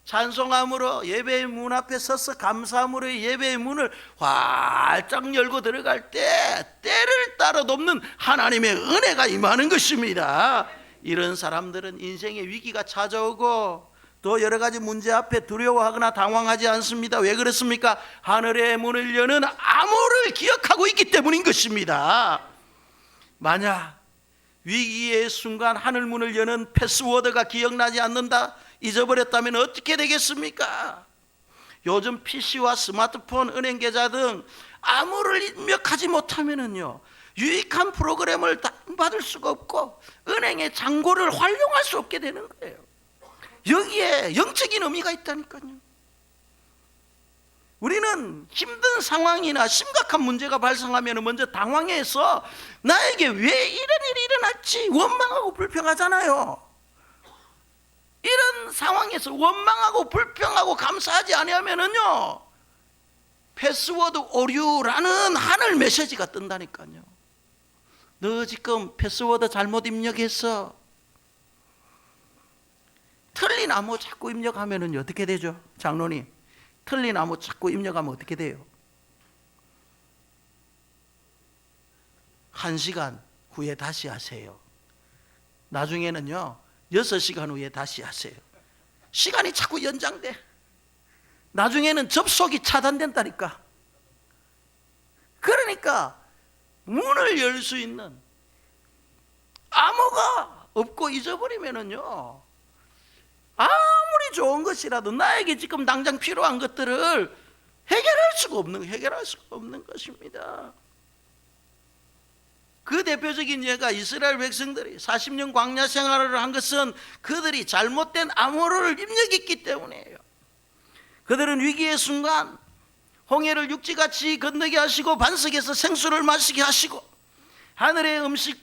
찬송함으로 예배의 문 앞에 서서 감사함으로 예배의 문을 활짝 열고 들어갈 때 때를 따라 돕는 하나님의 은혜가 임하는 것입니다. 이런 사람들은 인생의 위기가 찾아오고 또 여러 가지 문제 앞에 두려워하거나 당황하지 않습니다. 왜 그렇습니까? 하늘의 문을 여는 암호를 기억하고 있기 때문인 것입니다. 만약 위기의 순간 하늘 문을 여는 패스워드가 기억나지 않는다, 잊어버렸다면 어떻게 되겠습니까? 요즘 PC와 스마트폰, 은행 계좌 등 암호를 입력하지 못하면은요 유익한 프로그램을 다운받을 수가 없고 은행의 잔고를 활용할 수 없게 되는 거예요. 여기에 영적인 의미가 있다니까요. 우리는 힘든 상황이나 심각한 문제가 발생하면 먼저 당황해서 나에게 왜 이런 일이 일어났지 원망하고 불평하잖아요. 이런 상황에서 원망하고 불평하고 감사하지 아니하면은요 패스워드 오류라는 하늘 메시지가 뜬다니까요. 너 지금 패스워드 잘못 입력했어. 틀린 암호 자꾸 입력하면은 어떻게 되죠? 장로님, 틀린 암호 자꾸 입력하면 어떻게 돼요? 1시간 후에 다시 하세요. 나중에는요 6시간 후에 다시 하세요. 시간이 자꾸 연장돼. 나중에는 접속이 차단된다니까. 그러니까 문을 열 수 있는 암호가 없고 잊어버리면은요 아무리 좋은 것이라도 나에게 지금 당장 필요한 것들을 해결할 수가 없는 것입니다. 그 대표적인 예가 이스라엘 백성들이 40년 광야 생활을 한 것은 그들이 잘못된 암호를 입력했기 때문이에요. 그들은 위기의 순간 홍해를 육지같이 건너게 하시고 반석에서 생수를 마시게 하시고 하늘의 음식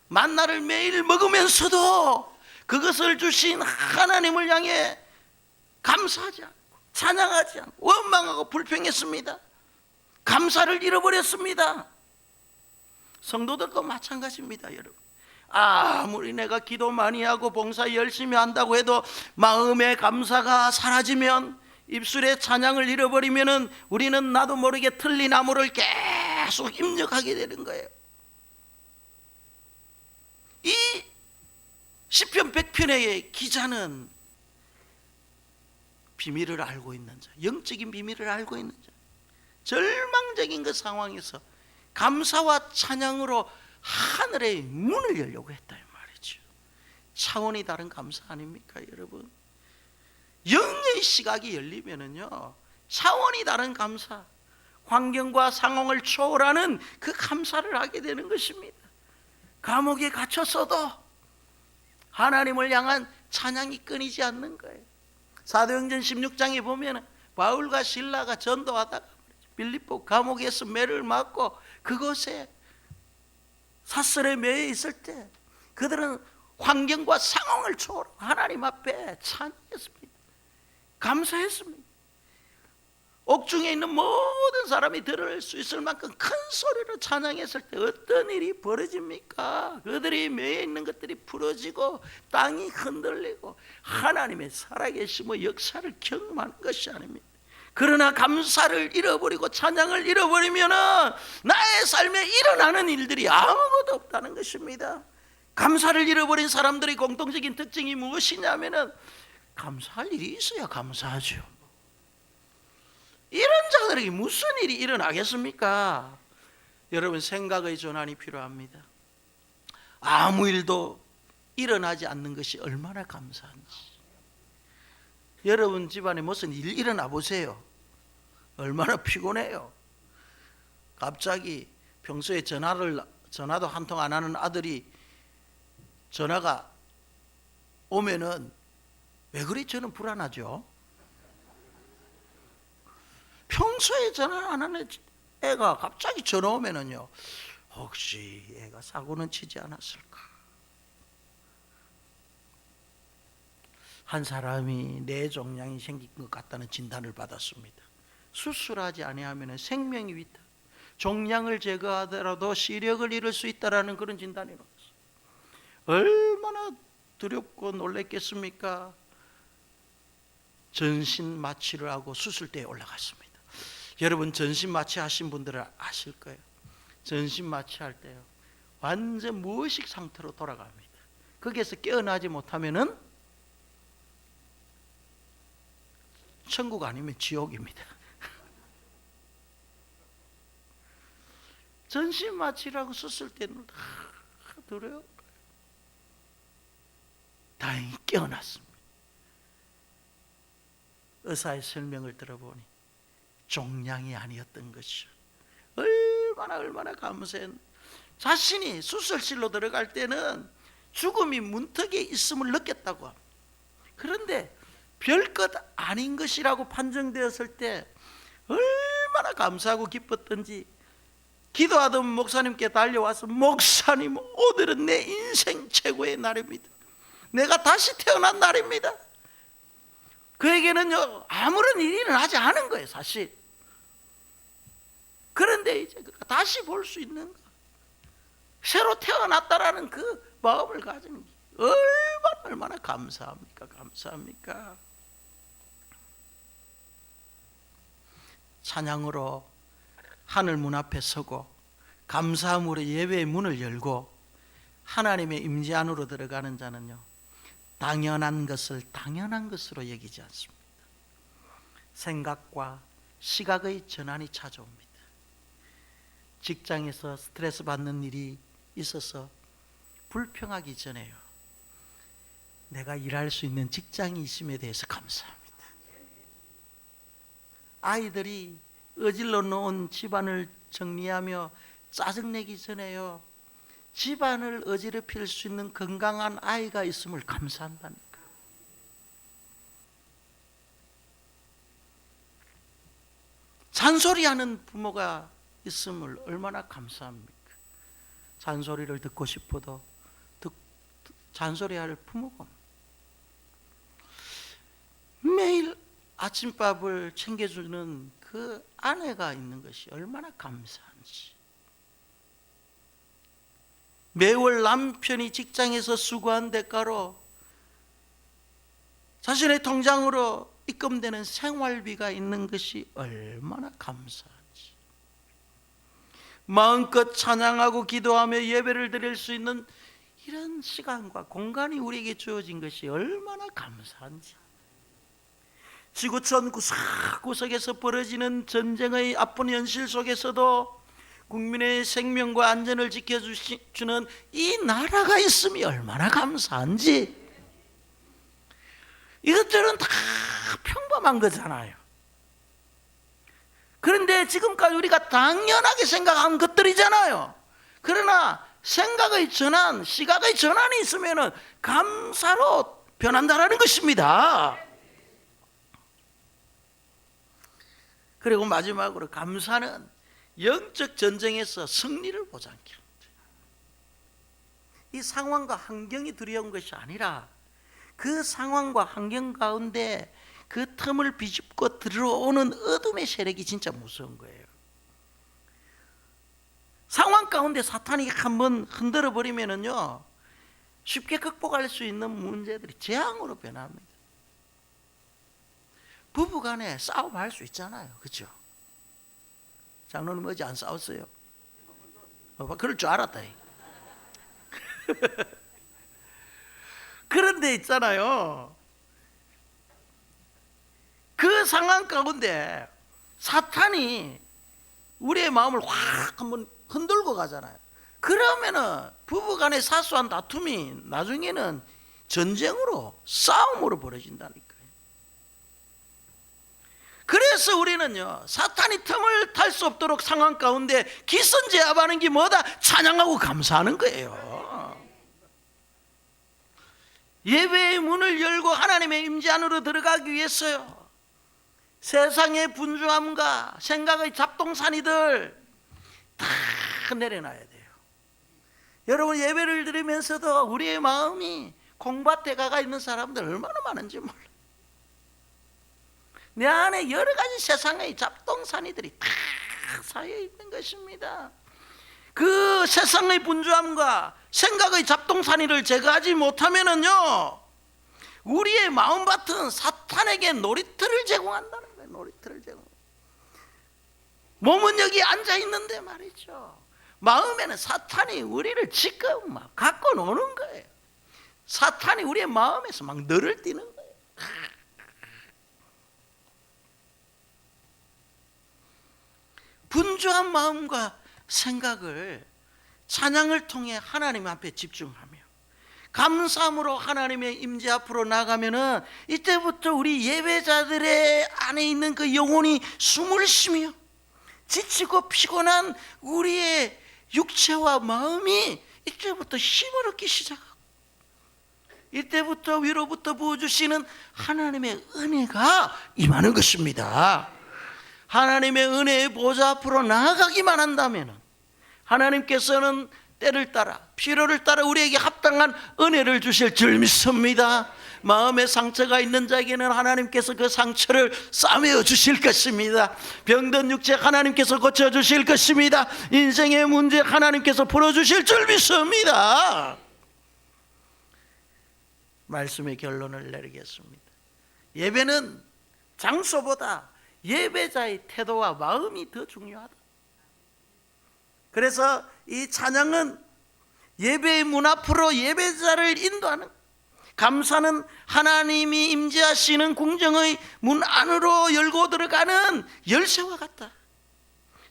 만나를 매일 먹으면서도 그것을 주신 하나님을 향해 감사하지 않고 찬양하지 않고 원망하고 불평했습니다. 감사를 잃어버렸습니다. 성도들도 마찬가지입니다, 여러분. 아무리 내가 기도 많이 하고 봉사 열심히 한다고 해도 마음의 감사가 사라지면, 입술의 찬양을 잃어버리면은 우리는 나도 모르게 틀린 암호를 계속 입력하게 되는 거예요. 이 시편 100편의 기자는 비밀을 알고 있는 자, 영적인 비밀을 알고 있는 자, 절망적인 그 상황에서 감사와 찬양으로 하늘의 문을 열려고 했다 이 말이죠. 차원이 다른 감사 아닙니까, 여러분? 영의 시각이 열리면은요 차원이 다른 감사, 환경과 상황을 초월하는 그 감사를 하게 되는 것입니다. 감옥에 갇혔어도 하나님을 향한 찬양이 끊이지 않는 거예요. 사도행전 16장에 보면 바울과 실라가 전도하다가 빌립보 감옥에서 매를 맞고 그곳에 사슬에 매여 있을 때 그들은 환경과 상황을 초월하고 하나님 앞에 찬양했습니다. 감사했습니다. 옥중에 있는 모든 사람이 들을 수 있을 만큼 큰 소리로 찬양했을 때 어떤 일이 벌어집니까? 그들이 매여 있는 것들이 풀어지고 땅이 흔들리고 하나님의 살아계심의 역사를 경험하는 것이 아닙니다. 그러나 감사를 잃어버리고 찬양을 잃어버리면 나의 삶에 일어나는 일들이 아무것도 없다는 것입니다. 감사를 잃어버린 사람들의 공통적인 특징이 무엇이냐면 감사할 일이 있어야 감사하죠. 이런 자들에게 무슨 일이 일어나겠습니까? 여러분, 생각의 전환이 필요합니다. 아무 일도 일어나지 않는 것이 얼마나 감사한지. 여러분 집안에 무슨 일 일어나 보세요. 얼마나 피곤해요. 갑자기 평소에 전화도 한 통 안 하는 아들이 전화가 오면은 왜 그리 저는 불안하죠? 평소에 전화 안 하는 애가 갑자기 전화 오면은요, 혹시 애가 사고는 치지 않았을까? 한 사람이 뇌종양이 생긴 것 같다는 진단을 받았습니다. 수술하지 아니하면 생명이 위태, 종양을 제거하더라도 시력을 잃을 수 있다라는 그런 진단이 나왔어요. 얼마나 두렵고 놀랬겠습니까? 전신 마취를 하고 수술대에 올라갔습니다. 여러분, 전신 마취 하신 분들은 아실 거예요. 전신 마취할 때요, 완전 무의식 상태로 돌아갑니다. 거기에서 깨어나지 못하면은 천국 아니면 지옥입니다. 전신 마취라고 썼을 때는 두려워. 다행히 깨어났습니다. 의사의 설명을 들어보니 종양이 아니었던 것이죠. 얼마나 감사했. 자신이 수술실로 들어갈 때는 죽음이 문턱에 있음을 느꼈다고 합니다. 그런데 별것 아닌 것이라고 판정되었을 때 얼마나 감사하고 기뻤던지, 기도하던 목사님께 달려와서, 목사님, 오늘은 내 인생 최고의 날입니다. 내가 다시 태어난 날입니다. 그에게는요 아무런 일이 일어나지 않은 거예요, 사실. 그런데 이제 그가 다시 볼 수 있는 거, 새로 태어났다라는 그 마음을 가지는 게 얼마나 감사합니까? 찬양으로 하늘 문 앞에 서고 감사함으로 예배의 문을 열고 하나님의 임재 안으로 들어가는 자는요, 당연한 것을 당연한 것으로 여기지 않습니다. 생각과 시각의 전환이 찾아옵니다. 직장에서 스트레스 받는 일이 있어서 불평하기 전에요, 내가 일할 수 있는 직장이 있음에 대해서 감사합니다. 아이들이 어질러 놓은 집안을 정리하며 짜증내기 전에요, 집안을 어지럽힐 수 있는 건강한 아이가 있음을 감사한다니까. 잔소리하는 부모가 있음을 얼마나 감사합니까? 잔소리를 듣고 싶어도 잔소리할 부모가 매일 아침밥을 챙겨주는 그 아내가 있는 것이 얼마나 감사한지. 매월 남편이 직장에서 수고한 대가로 자신의 통장으로 입금되는 생활비가 있는 것이 얼마나 감사한지. 마음껏 찬양하고 기도하며 예배를 드릴 수 있는 이런 시간과 공간이 우리에게 주어진 것이 얼마나 감사한지. 지구촌 구석구석에서 벌어지는 전쟁의 아픈 현실 속에서도 국민의 생명과 안전을 지켜주는 이 나라가 있음이 얼마나 감사한지. 이것들은 다 평범한 거잖아요. 그런데 지금까지 우리가 당연하게 생각한 것들이잖아요. 그러나 생각의 전환, 시각의 전환이 있으면 감사로 변한다는 것입니다. 그리고 마지막으로 감사는 영적 전쟁에서 승리를 보장케 합니다. 이 상황과 환경이 두려운 것이 아니라 그 상황과 환경 가운데 그 틈을 비집고 들어오는 어둠의 세력이 진짜 무서운 거예요. 상황 가운데 사탄이 한번 흔들어 버리면은요, 쉽게 극복할 수 있는 문제들이 재앙으로 변합니다. 부부간에 싸움할 수 있잖아요, 그렇죠? 장로님 어제 안 싸웠어요? 그럴 줄 알았다. 그런데 있잖아요, 그 상황 가운데 사탄이 우리의 마음을 확 한번 흔들고 가잖아요. 그러면은 부부간의 사소한 다툼이 나중에는 전쟁으로, 싸움으로 벌어진다니까요. 그래서 우리는요, 사탄이 틈을 탈 수 없도록 상황 가운데 기선제압하는 게 뭐다? 찬양하고 감사하는 거예요. 예배의 문을 열고 하나님의 임재 안으로 들어가기 위해서요, 세상의 분주함과 생각의 잡동사니들 다 내려놔야 돼요. 여러분, 예배를 드리면서도 우리의 마음이 콩밭에 가가 있는 사람들 얼마나 많은지 몰라요. 내 안에 여러 가지 세상의 잡동사니들이 다 쌓여 있는 것입니다. 그 세상의 분주함과 생각의 잡동사니를 제거하지 못하면은요, 우리의 마음밭은 사탄에게 놀이터를 제공한다는 거예요. 놀이터를 제공. 몸은 여기 앉아 있는데 말이죠, 마음에는 사탄이 우리를 지금 막 갖고 노는 거예요. 사탄이 우리의 마음에서 막 너를 띠는 거예요. 분주한 마음과 생각을 찬양을 통해 하나님 앞에 집중하며 감사함으로 하나님의 임재 앞으로 나가면은 이때부터 우리 예배자들의 안에 있는 그 영혼이 숨을 쉬며 지치고 피곤한 우리의 육체와 마음이 이때부터 힘을 얻기 시작하고, 이때부터 위로부터 부어주시는 하나님의 은혜가 임하는 것입니다. 하나님의 은혜의 보좌 앞으로 나아가기만 한다면 하나님께서는 때를 따라 필요를 따라 우리에게 합당한 은혜를 주실 줄 믿습니다. 마음에 상처가 있는 자에게는 하나님께서 그 상처를 싸매어 주실 것입니다. 병든 육체 하나님께서 고쳐주실 것입니다. 인생의 문제 하나님께서 풀어주실 줄 믿습니다. 말씀의 결론을 내리겠습니다. 예배는 장소보다 예배자의 태도와 마음이 더 중요하다. 그래서 이 찬양은 예배의 문 앞으로 예배자를 인도하는, 감사는 하나님이 임재하시는 궁정의 문 안으로 열고 들어가는 열쇠와 같다.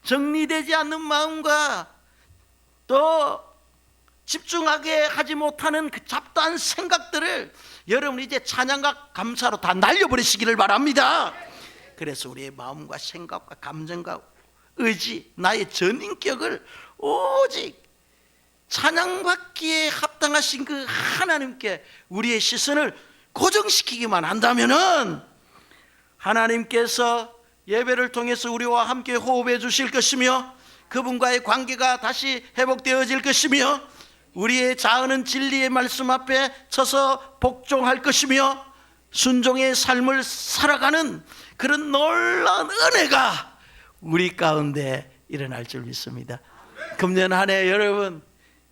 정리되지 않는 마음과 또 집중하게 하지 못하는 그 잡다한 생각들을 여러분 이제 찬양과 감사로 다 날려버리시기를 바랍니다. 그래서 우리의 마음과 생각과 감정과 의지, 나의 전인격을 오직 찬양받기에 합당하신 그 하나님께 우리의 시선을 고정시키기만 한다면은 하나님께서 예배를 통해서 우리와 함께 호흡해 주실 것이며 그분과의 관계가 다시 회복되어질 것이며 우리의 자은은 진리의 말씀 앞에 서서 복종할 것이며 순종의 삶을 살아가는 그런 놀라운 은혜가 우리 가운데 일어날 줄 믿습니다. 금년 한 해 여러분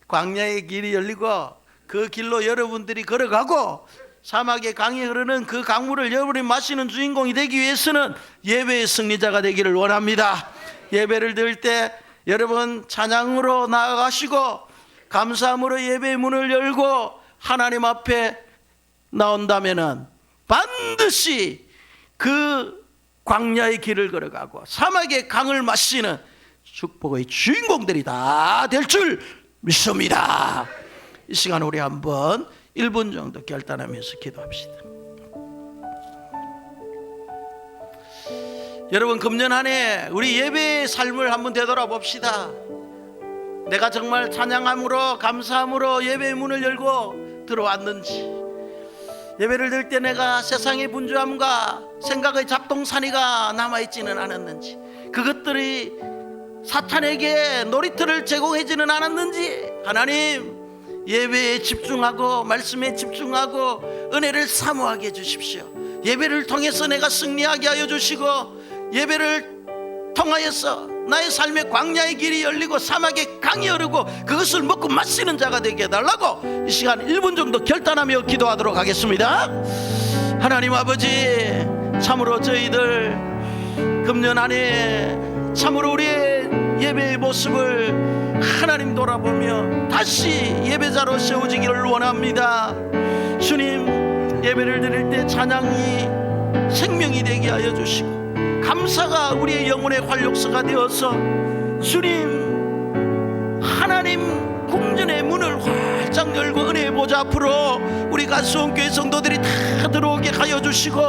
광야의 길이 열리고 그 길로 여러분들이 걸어가고 사막의 강이 흐르는 그 강물을 여러분이 마시는 주인공이 되기 위해서는 예배의 승리자가 되기를 원합니다. 예배를 드릴 때 여러분 찬양으로 나아가시고 감사함으로 예배의 문을 열고 하나님 앞에 나온다면은 반드시 그 광야의 길을 걸어가고 사막의 강을 마시는 축복의 주인공들이 다 될 줄 믿습니다. 이 시간 우리 한번 1분 정도 결단하면서 기도합시다. 여러분 금년 한 해 우리 예배의 삶을 한번 되돌아봅시다. 내가 정말 찬양함으로 감사함으로 예배의 문을 열고 들어왔는지, 예배를 드릴 때 내가 세상의 분주함과 생각의 잡동사니가 남아있지는 않았는지, 그것들이 사탄에게 놀이터를 제공하지는 않았는지, 하나님 예배에 집중하고 말씀에 집중하고 은혜를 사모하게 해주십시오. 예배를 통해서 내가 승리하게 하여 주시고 예배를 통하여서 나의 삶의 광야의 길이 열리고 사막의 강이 흐르고 그것을 먹고 마시는 자가 되게 해달라고 이 시간 1분 정도 결단하며 기도하도록 하겠습니다. 하나님 아버지, 참으로 저희들 금년 안에 참으로 우리의 예배의 모습을 하나님 돌아보며 다시 예배자로 세워지기를 원합니다. 주님, 예배를 드릴 때 찬양이 생명이 되게 하여 주시고 감사가 우리의 영혼의 활력소가 되어서 주님 하나님 궁전의 문을 활짝 열고 은혜의 보좌 앞으로 우리 가수원교회 성도들이 다 들어오게 하여 주시고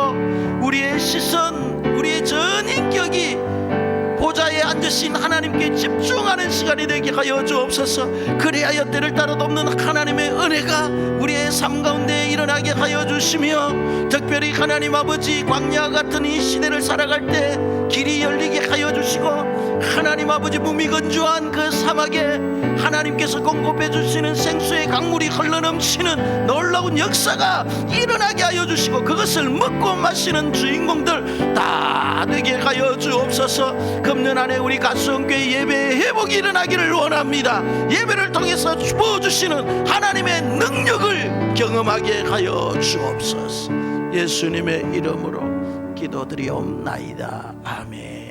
우리의 시선, 우리의 전 인격이 보좌에 앉으신 하나님께 집중하는 시간이 되게 하여 주옵소서. 그래야 때를 따라 돕는 하나님의 은혜가 우리의 삶 가운데 일어나게 하여 주시며 특별히 하나님 아버지 광야 같은 이 시대를 살아갈 때 길이 열리게 하여 주시고 하나님 아버지 무미건조한 그 사막에 하나님께서 공급해 주시는 생수의 강물이 흘러넘치는 놀라운 역사가 일어나게 하여 주시고 그것을 먹고 마시는 주인공들 다 되게 하여 주옵소서. 금년 안에 우리 가수원교회 예배의 회복이 일어나기를 원합니다. 예배를 통해서 부어주시는 하나님의 능력을 경험하게 하여 주옵소서. 예수님의 이름으로 기도드리옵나이다. 아멘.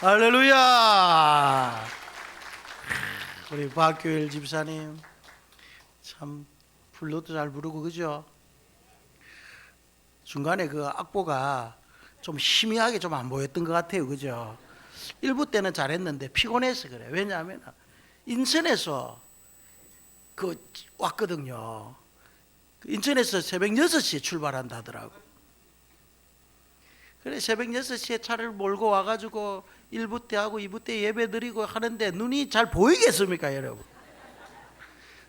할렐루야. 우리 박교일 집사님 참 불러도 잘 부르고 그죠? 중간에 그 악보가 좀 희미하게 좀 안 보였던 것 같아요, 그죠? 1부 때는 잘했는데 피곤해서 그래. 왜냐하면 인천에서 그 왔거든요. 인천에서 새벽 6시에 출발한다 하더라고. 그래 새벽 6시에 차를 몰고 와가지고 1부 때 하고 2부 때 예배 드리고 하는데 눈이 잘 보이겠습니까, 여러분?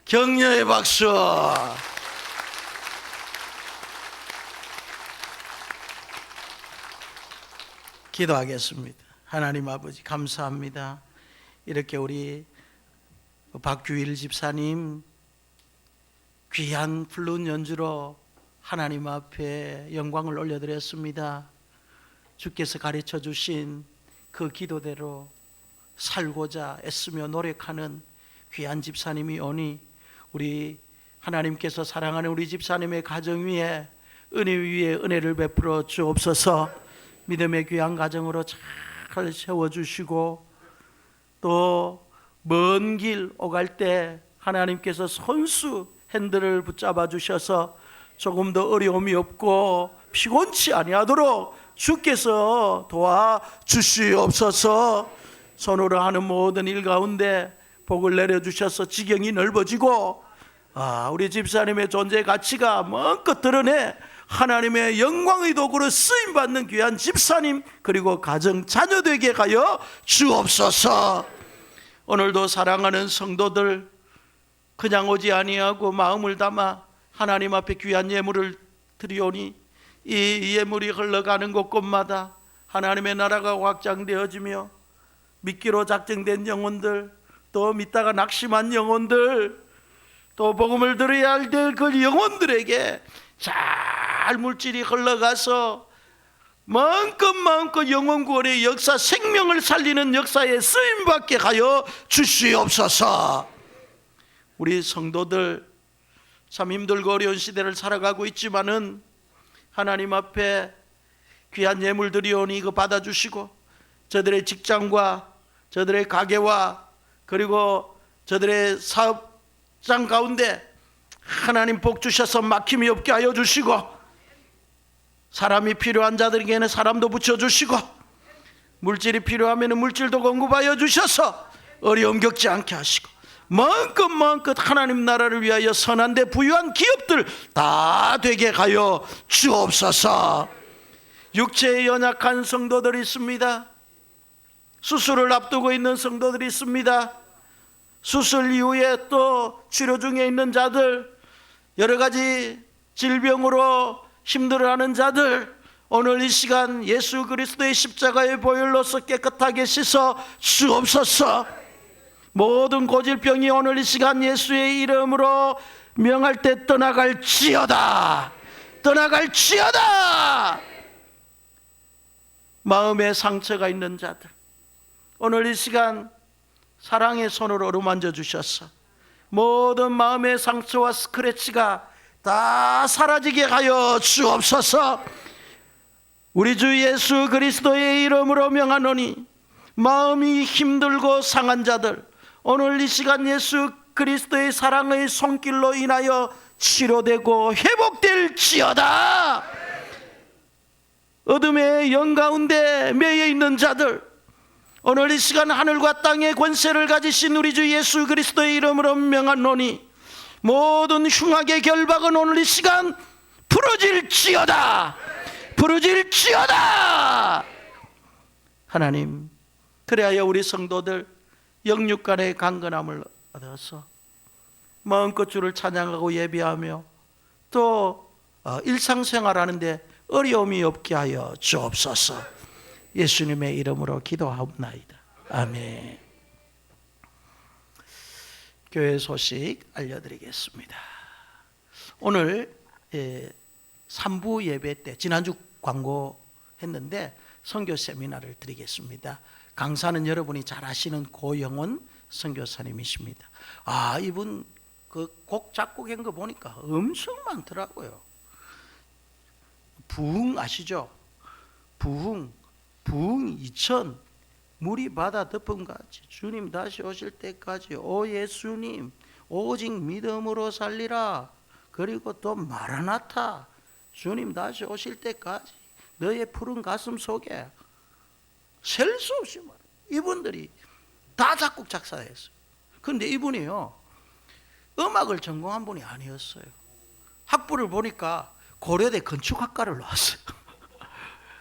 격려의 박수. 기도하겠습니다. 하나님 아버지 감사합니다. 이렇게 우리 박규일 집사님 귀한 플룻 연주로 하나님 앞에 영광을 올려드렸습니다. 주께서 가르쳐 주신 그 기도대로 살고자 애쓰며 노력하는 귀한 집사님이 오니 우리 하나님께서 사랑하는 우리 집사님의 가정 위에 은혜 위에 은혜를 베풀어 주옵소서. 믿음의 귀한 가정으로 잘 세워주시고 또 먼 길 오갈 때 하나님께서 손수 핸들을 붙잡아 주셔서 조금 더 어려움이 없고 피곤치 아니하도록 주께서 도와주시옵소서. 손으로 하는 모든 일 가운데 복을 내려주셔서 지경이 넓어지고 우리 집사님의 존재 가치가 마음껏 드러내 하나님의 영광의 도구로 쓰임받는 귀한 집사님 그리고 가정 자녀 되게 하여 주옵소서. 오늘도 사랑하는 성도들 그냥 오지 아니하고 마음을 담아 하나님 앞에 귀한 예물을 드리오니 이 예물이 흘러가는 곳곳마다 하나님의 나라가 확장되어지며 믿기로 작정된 영혼들 또 믿다가 낙심한 영혼들 또 복음을 들어야 할 그 영혼들에게 잘 물질이 흘러가서 마음껏 영혼 구원의 역사 생명을 살리는 역사에 쓰임받게 하여 주시옵소서. 우리 성도들 참 힘들고 어려운 시대를 살아가고 있지만은 하나님 앞에 귀한 예물 드리오니 이거 받아주시고 저들의 직장과 저들의 가게와 그리고 저들의 사업장 가운데 하나님 복 주셔서 막힘이 없게 하여 주시고 사람이 필요한 자들에게는 사람도 붙여주시고 물질이 필요하면 물질도 공급하여 주셔서 어려움 겪지 않게 하시고 마음껏 하나님 나라를 위하여 선한 데 부유한 기업들 다 되게 하여 주옵소서. 육체에 연약한 성도들이 있습니다. 수술을 앞두고 있는 성도들이 있습니다. 수술 이후에 또 치료 중에 있는 자들 여러 가지 질병으로 힘들어하는 자들 오늘 이 시간 예수 그리스도의 십자가의 보혈로서 깨끗하게 씻어 주옵소서. 모든 고질병이 오늘 이 시간 예수의 이름으로 명할 때 떠나갈지어다. 마음에 상처가 있는 자들 오늘 이 시간 사랑의 손으로 어루만져 주셔서 모든 마음의 상처와 스크래치가 다 사라지게 하여 주옵소서. 우리 주 예수 그리스도의 이름으로 명하노니 마음이 힘들고 상한 자들 오늘 이 시간 예수 그리스도의 사랑의 손길로 인하여 치료되고 회복될지어다. 어둠의 영 가운데 매여 있는 자들 오늘 이 시간 하늘과 땅의 권세를 가지신 우리 주 예수 그리스도의 이름으로 명하노니 모든 흉악의 결박은 오늘 이 시간 부러질지어다. 하나님 그래야 우리 성도들 영육간의 강건함을 얻어서 마음껏 주를 찬양하고 예배하며 또 일상생활하는데 어려움이 없게 하여 주옵소서. 예수님의 이름으로 기도하옵나이다. 아멘. 교회 소식 알려드리겠습니다. 오늘 3부 예배 때 지난주 광고했는데 선교 세미나를 드리겠습니다. 강사는 여러분이 잘 아시는 고영원 선교사님이십니다. 이분 그 곡 작곡한 거 보니까 엄청 많더라고요. 부흥 아시죠? 부흥 2000 물이 바다 덮음같이 주님 다시 오실 때까지 오 예수님 오직 믿음으로 살리라. 그리고 또 마라나타 주님 다시 오실 때까지 너의 푸른 가슴 속에 셀 수 없이 말 이분들이 다 작곡 작사했어요. 그런데 이분이요 음악을 전공한 분이 아니었어요. 학부를 보니까 고려대 건축학과를 나왔어요.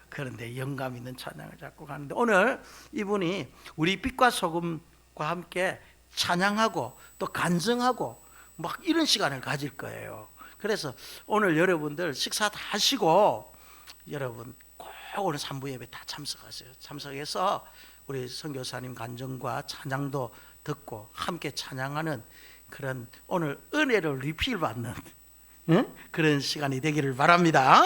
그런데 영감 있는 찬양을 작곡하는데 오늘 이분이 우리 빛과 소금과 함께 찬양하고 또 간증하고 막 이런 시간을 가질 거예요. 그래서 오늘 여러분들 식사 다 하시고 여러분 꼭 오늘 3부 예배 다 참석하세요. 참석해서 우리 선교사님 간증과 찬양도 듣고 함께 찬양하는 그런 오늘 은혜를 리필 받는 그런 시간이 되기를 바랍니다.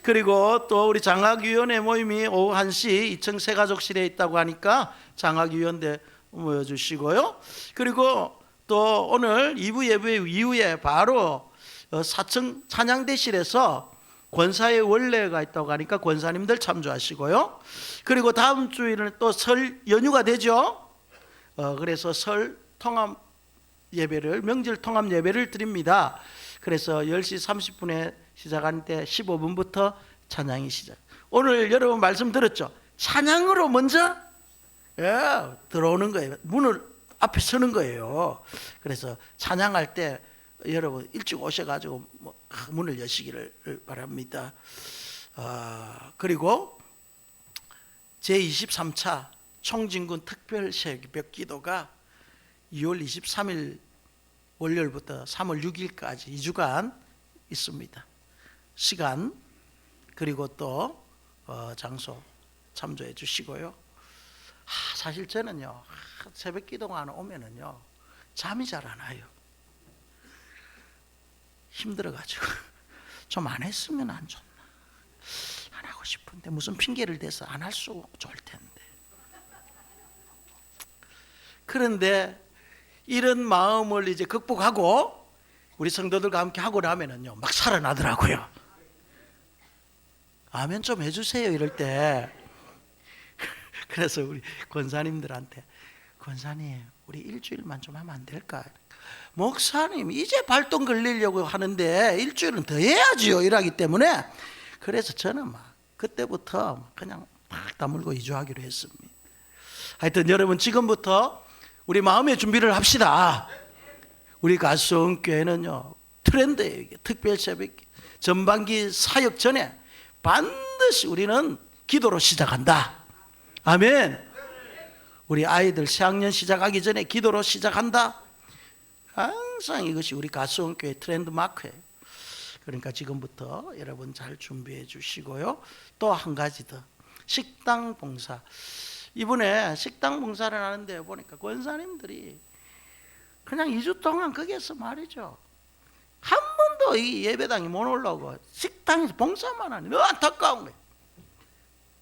그리고 또 우리 장학위원회 모임이 오후 1시 2층 새가족실에 있다고 하니까 장학위원회 모여주시고요. 그리고 또 오늘 2부 예배 이후에 바로 4층 찬양대실에서 권사의 원례가 있다고 하니까 권사님들 참조하시고요. 그리고 다음 주에는 또 설 연휴가 되죠. 그래서 설 통합 예배를 명절 통합 예배를 드립니다. 그래서 10시 30분에 시작하는데 15분부터 찬양이 시작. 오늘 여러분 말씀 들었죠? 찬양으로 먼저 들어오는 거예요. 문을 앞에 서는 거예요. 그래서 찬양할 때 여러분 일찍 오셔가지고 문을 여시기를 바랍니다. 그리고 제23차 총진군 특별 새벽 기도가 2월 23일 월요일부터 3월 6일까지 2주간 있습니다. 시간 그리고 또 장소 참조해 주시고요. 사실 저는요 새벽 기도가 오면은요 잠이 잘 안 와요. 힘들어가지고 좀 안 했으면 안 좋나, 안 하고 싶은데 무슨 핑계를 대서 안 할 수 좋을 텐데. 그런데 이런 마음을 이제 극복하고 우리 성도들과 함께 하고 나면은요 막 살아나더라고요. 아멘 좀 해주세요 이럴 때. 그래서 우리 권사님들한테 권사님 우리 일주일만 좀 하면 안 될까? 목사님 이제 발동 걸리려고 하는데 일주일은 더 해야지요 이러기 때문에 그래서 저는 막 그때부터 그냥 막 다물고 이주하기로 했습니다. 하여튼 여러분 지금부터 우리 마음의 준비를 합시다. 우리 가수원교회는요 트렌드예요. 특별 새벽 전반기 사역 전에 반드시 우리는 기도로 시작한다. 아멘. 우리 아이들 새학년 시작하기 전에 기도로 시작한다. 항상 이것이 우리 가수원교회 트렌드 마크예요. 그러니까 지금부터 여러분 잘 준비해 주시고요. 또 한 가지 더 식당 봉사. 이번에 식당 봉사를 하는데 보니까 권사님들이 그냥 2주 동안 거기에서 말이죠 한 번도 이 예배당에 못 올라오고 식당에서 봉사만 하니 너무 안타까운 거예요.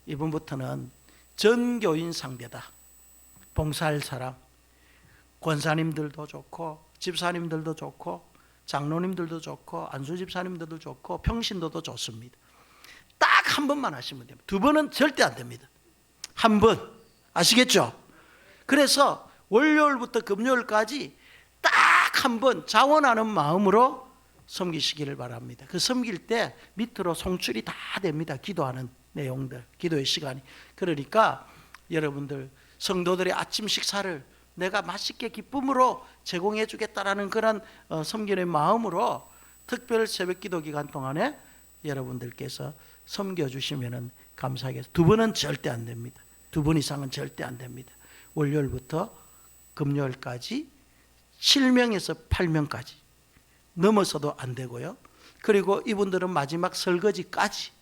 이번부터는 전교인 상대다. 봉사할 사람 권사님들도 좋고 집사님들도 좋고 장로님들도 좋고 안수집사님들도 좋고 평신도도 좋습니다. 딱 한 번만 하시면 됩니다. 2번은 절대 안 됩니다. 한 번 아시겠죠? 그래서 월요일부터 금요일까지 딱 한 번 자원하는 마음으로 섬기시기를 바랍니다. 그 섬길 때 밑으로 송출이 다 됩니다. 기도하는 내용들, 기도의 시간이. 그러니까 여러분들 성도들의 아침 식사를 내가 맛있게 기쁨으로 제공해 주겠다라는 그런 섬기는 마음으로 특별 새벽 기도 기간 동안에 여러분들께서 섬겨주시면 감사하겠습니다. 2번은 절대 안 됩니다. 2번 이상은 절대 안 됩니다. 월요일부터 금요일까지 7명에서 8명까지 넘어서도 안 되고요. 그리고 이분들은 마지막 설거지까지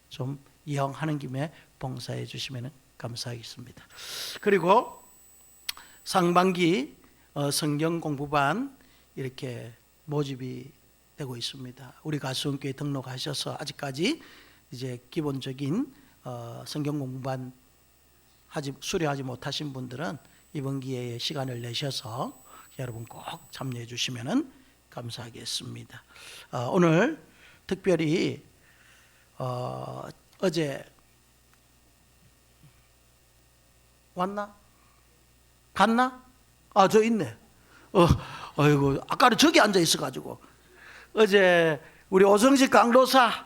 좀 이용하는 김에 봉사해 주시면 감사하겠습니다. 그리고 상반기 성경 공부반 이렇게 모집이 되고 있습니다. 우리 가수원교회 등록하셔서 아직까지 이제 기본적인 성경 공부반 수료하지 못하신 분들은 이번 기회에 시간을 내셔서 여러분 꼭 참여해 주시면 감사하겠습니다. 오늘 특별히 왔나? 갔나? 아, 저 있네. 아이고, 아까는 저기 앉아 있어가지고. 어제 우리 오성식 강도사,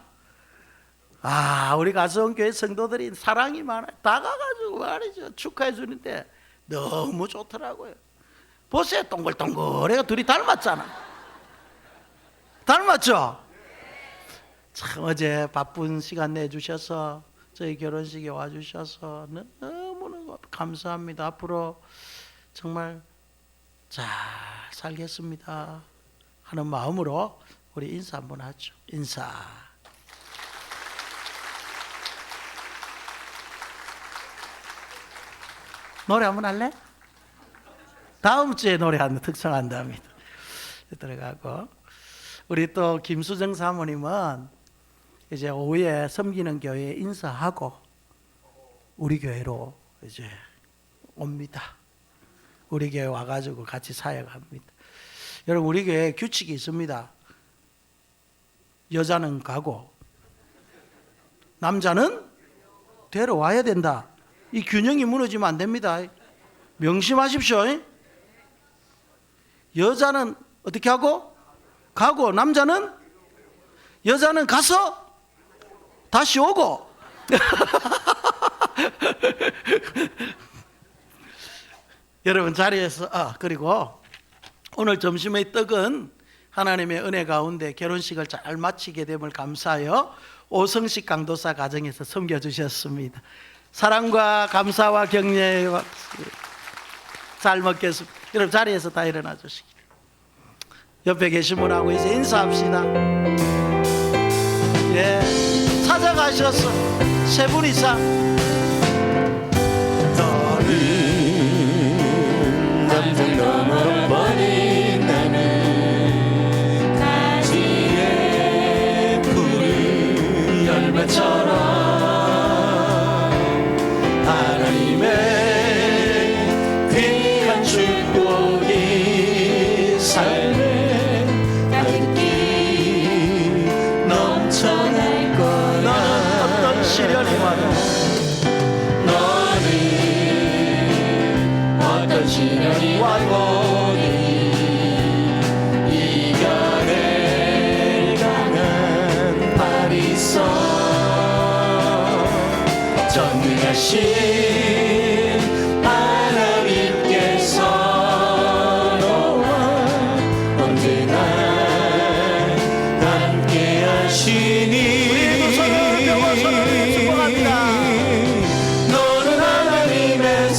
우리 가수원교회 성도들이 사랑이 많아요. 다가가지고 말이죠. 축하해 주는데 너무 좋더라고요. 보세요, 동글동글해가 둘이 닮았잖아. 닮았죠? 참 어제 바쁜 시간 내주셔서 저희 결혼식에 와주셔서 너무너무 감사합니다. 앞으로 정말 잘 살겠습니다 하는 마음으로 우리 인사 한번 하죠. 인사. 노래 한번 할래? 다음 주에 노래 한번 특성한답니다. 들어가고, 우리 또 김수정 사모님은 이제 오후에 섬기는 교회에 인사하고 우리 교회로 이제 옵니다. 우리 교회 와가지고 같이 사역합니다. 여러분, 우리 교회에 규칙이 있습니다. 여자는 가고 남자는 데려와야 된다. 이 균형이 무너지면 안 됩니다. 명심하십시오. 여자는 어떻게 하고? 가고, 여자는 가서 다시 오고. 여러분 자리에서, 그리고 오늘 점심의 떡은 하나님의 은혜 가운데 결혼식을 잘 마치게 됨을 감사하여 오성식 강도사 가정에서 섬겨주셨습니다. 사랑과 감사와 격려와 잘 먹겠습니다. 여러분 자리에서 다 일어나 주시기. 옆에 계신 분하고 이제 인사합시다. 예, 찾아가셔서 세 분 이상. 너는 남성 너머로 버린 나는 가지에 푸른 열매처럼 하나님의 귀한 축복이 삶에 가득히 넘쳐날 거야. 어떤 시련이 와도 시련이 와도 이겨낼 강한 팔이 있어. 전능하신 하나님께서 너와 언제나 함께 하시니 너는 하나님의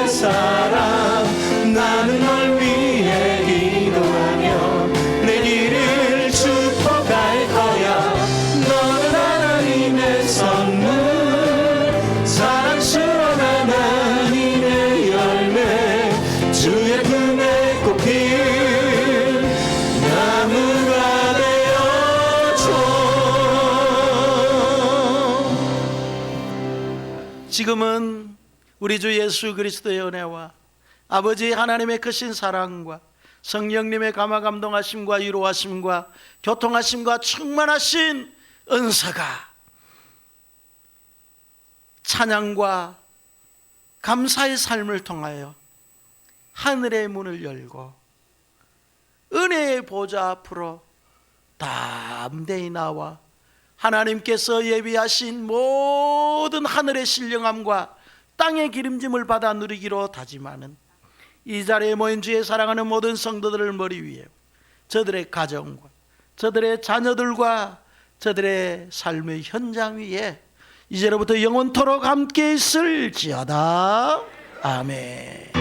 사랑, 나는 널 위해 기도하며 내 길을 축복할 거야. 너는 하나님의 선물, 사랑스러운 하나님의 열매, 주의 품에 꽃핀 나무가 되어줘. 지금은 우리 주 예수 그리스도의 은혜와 아버지 하나님의 크신 사랑과 성령님의 감화 감동하심과 위로하심과 교통하심과 충만하신 은사가 찬양과 감사의 삶을 통하여 하늘의 문을 열고 은혜의 보좌 앞으로 담대히 나와 하나님께서 예비하신 모든 하늘의 신령함과 땅의 기름짐을 받아 누리기로 다짐하는 이 자리에 모인 주의 사랑하는 모든 성도들을 머리 위에 저들의 가정과 저들의 자녀들과 저들의 삶의 현장 위에 이제로부터 영원토록 함께 있을지어다. 아멘.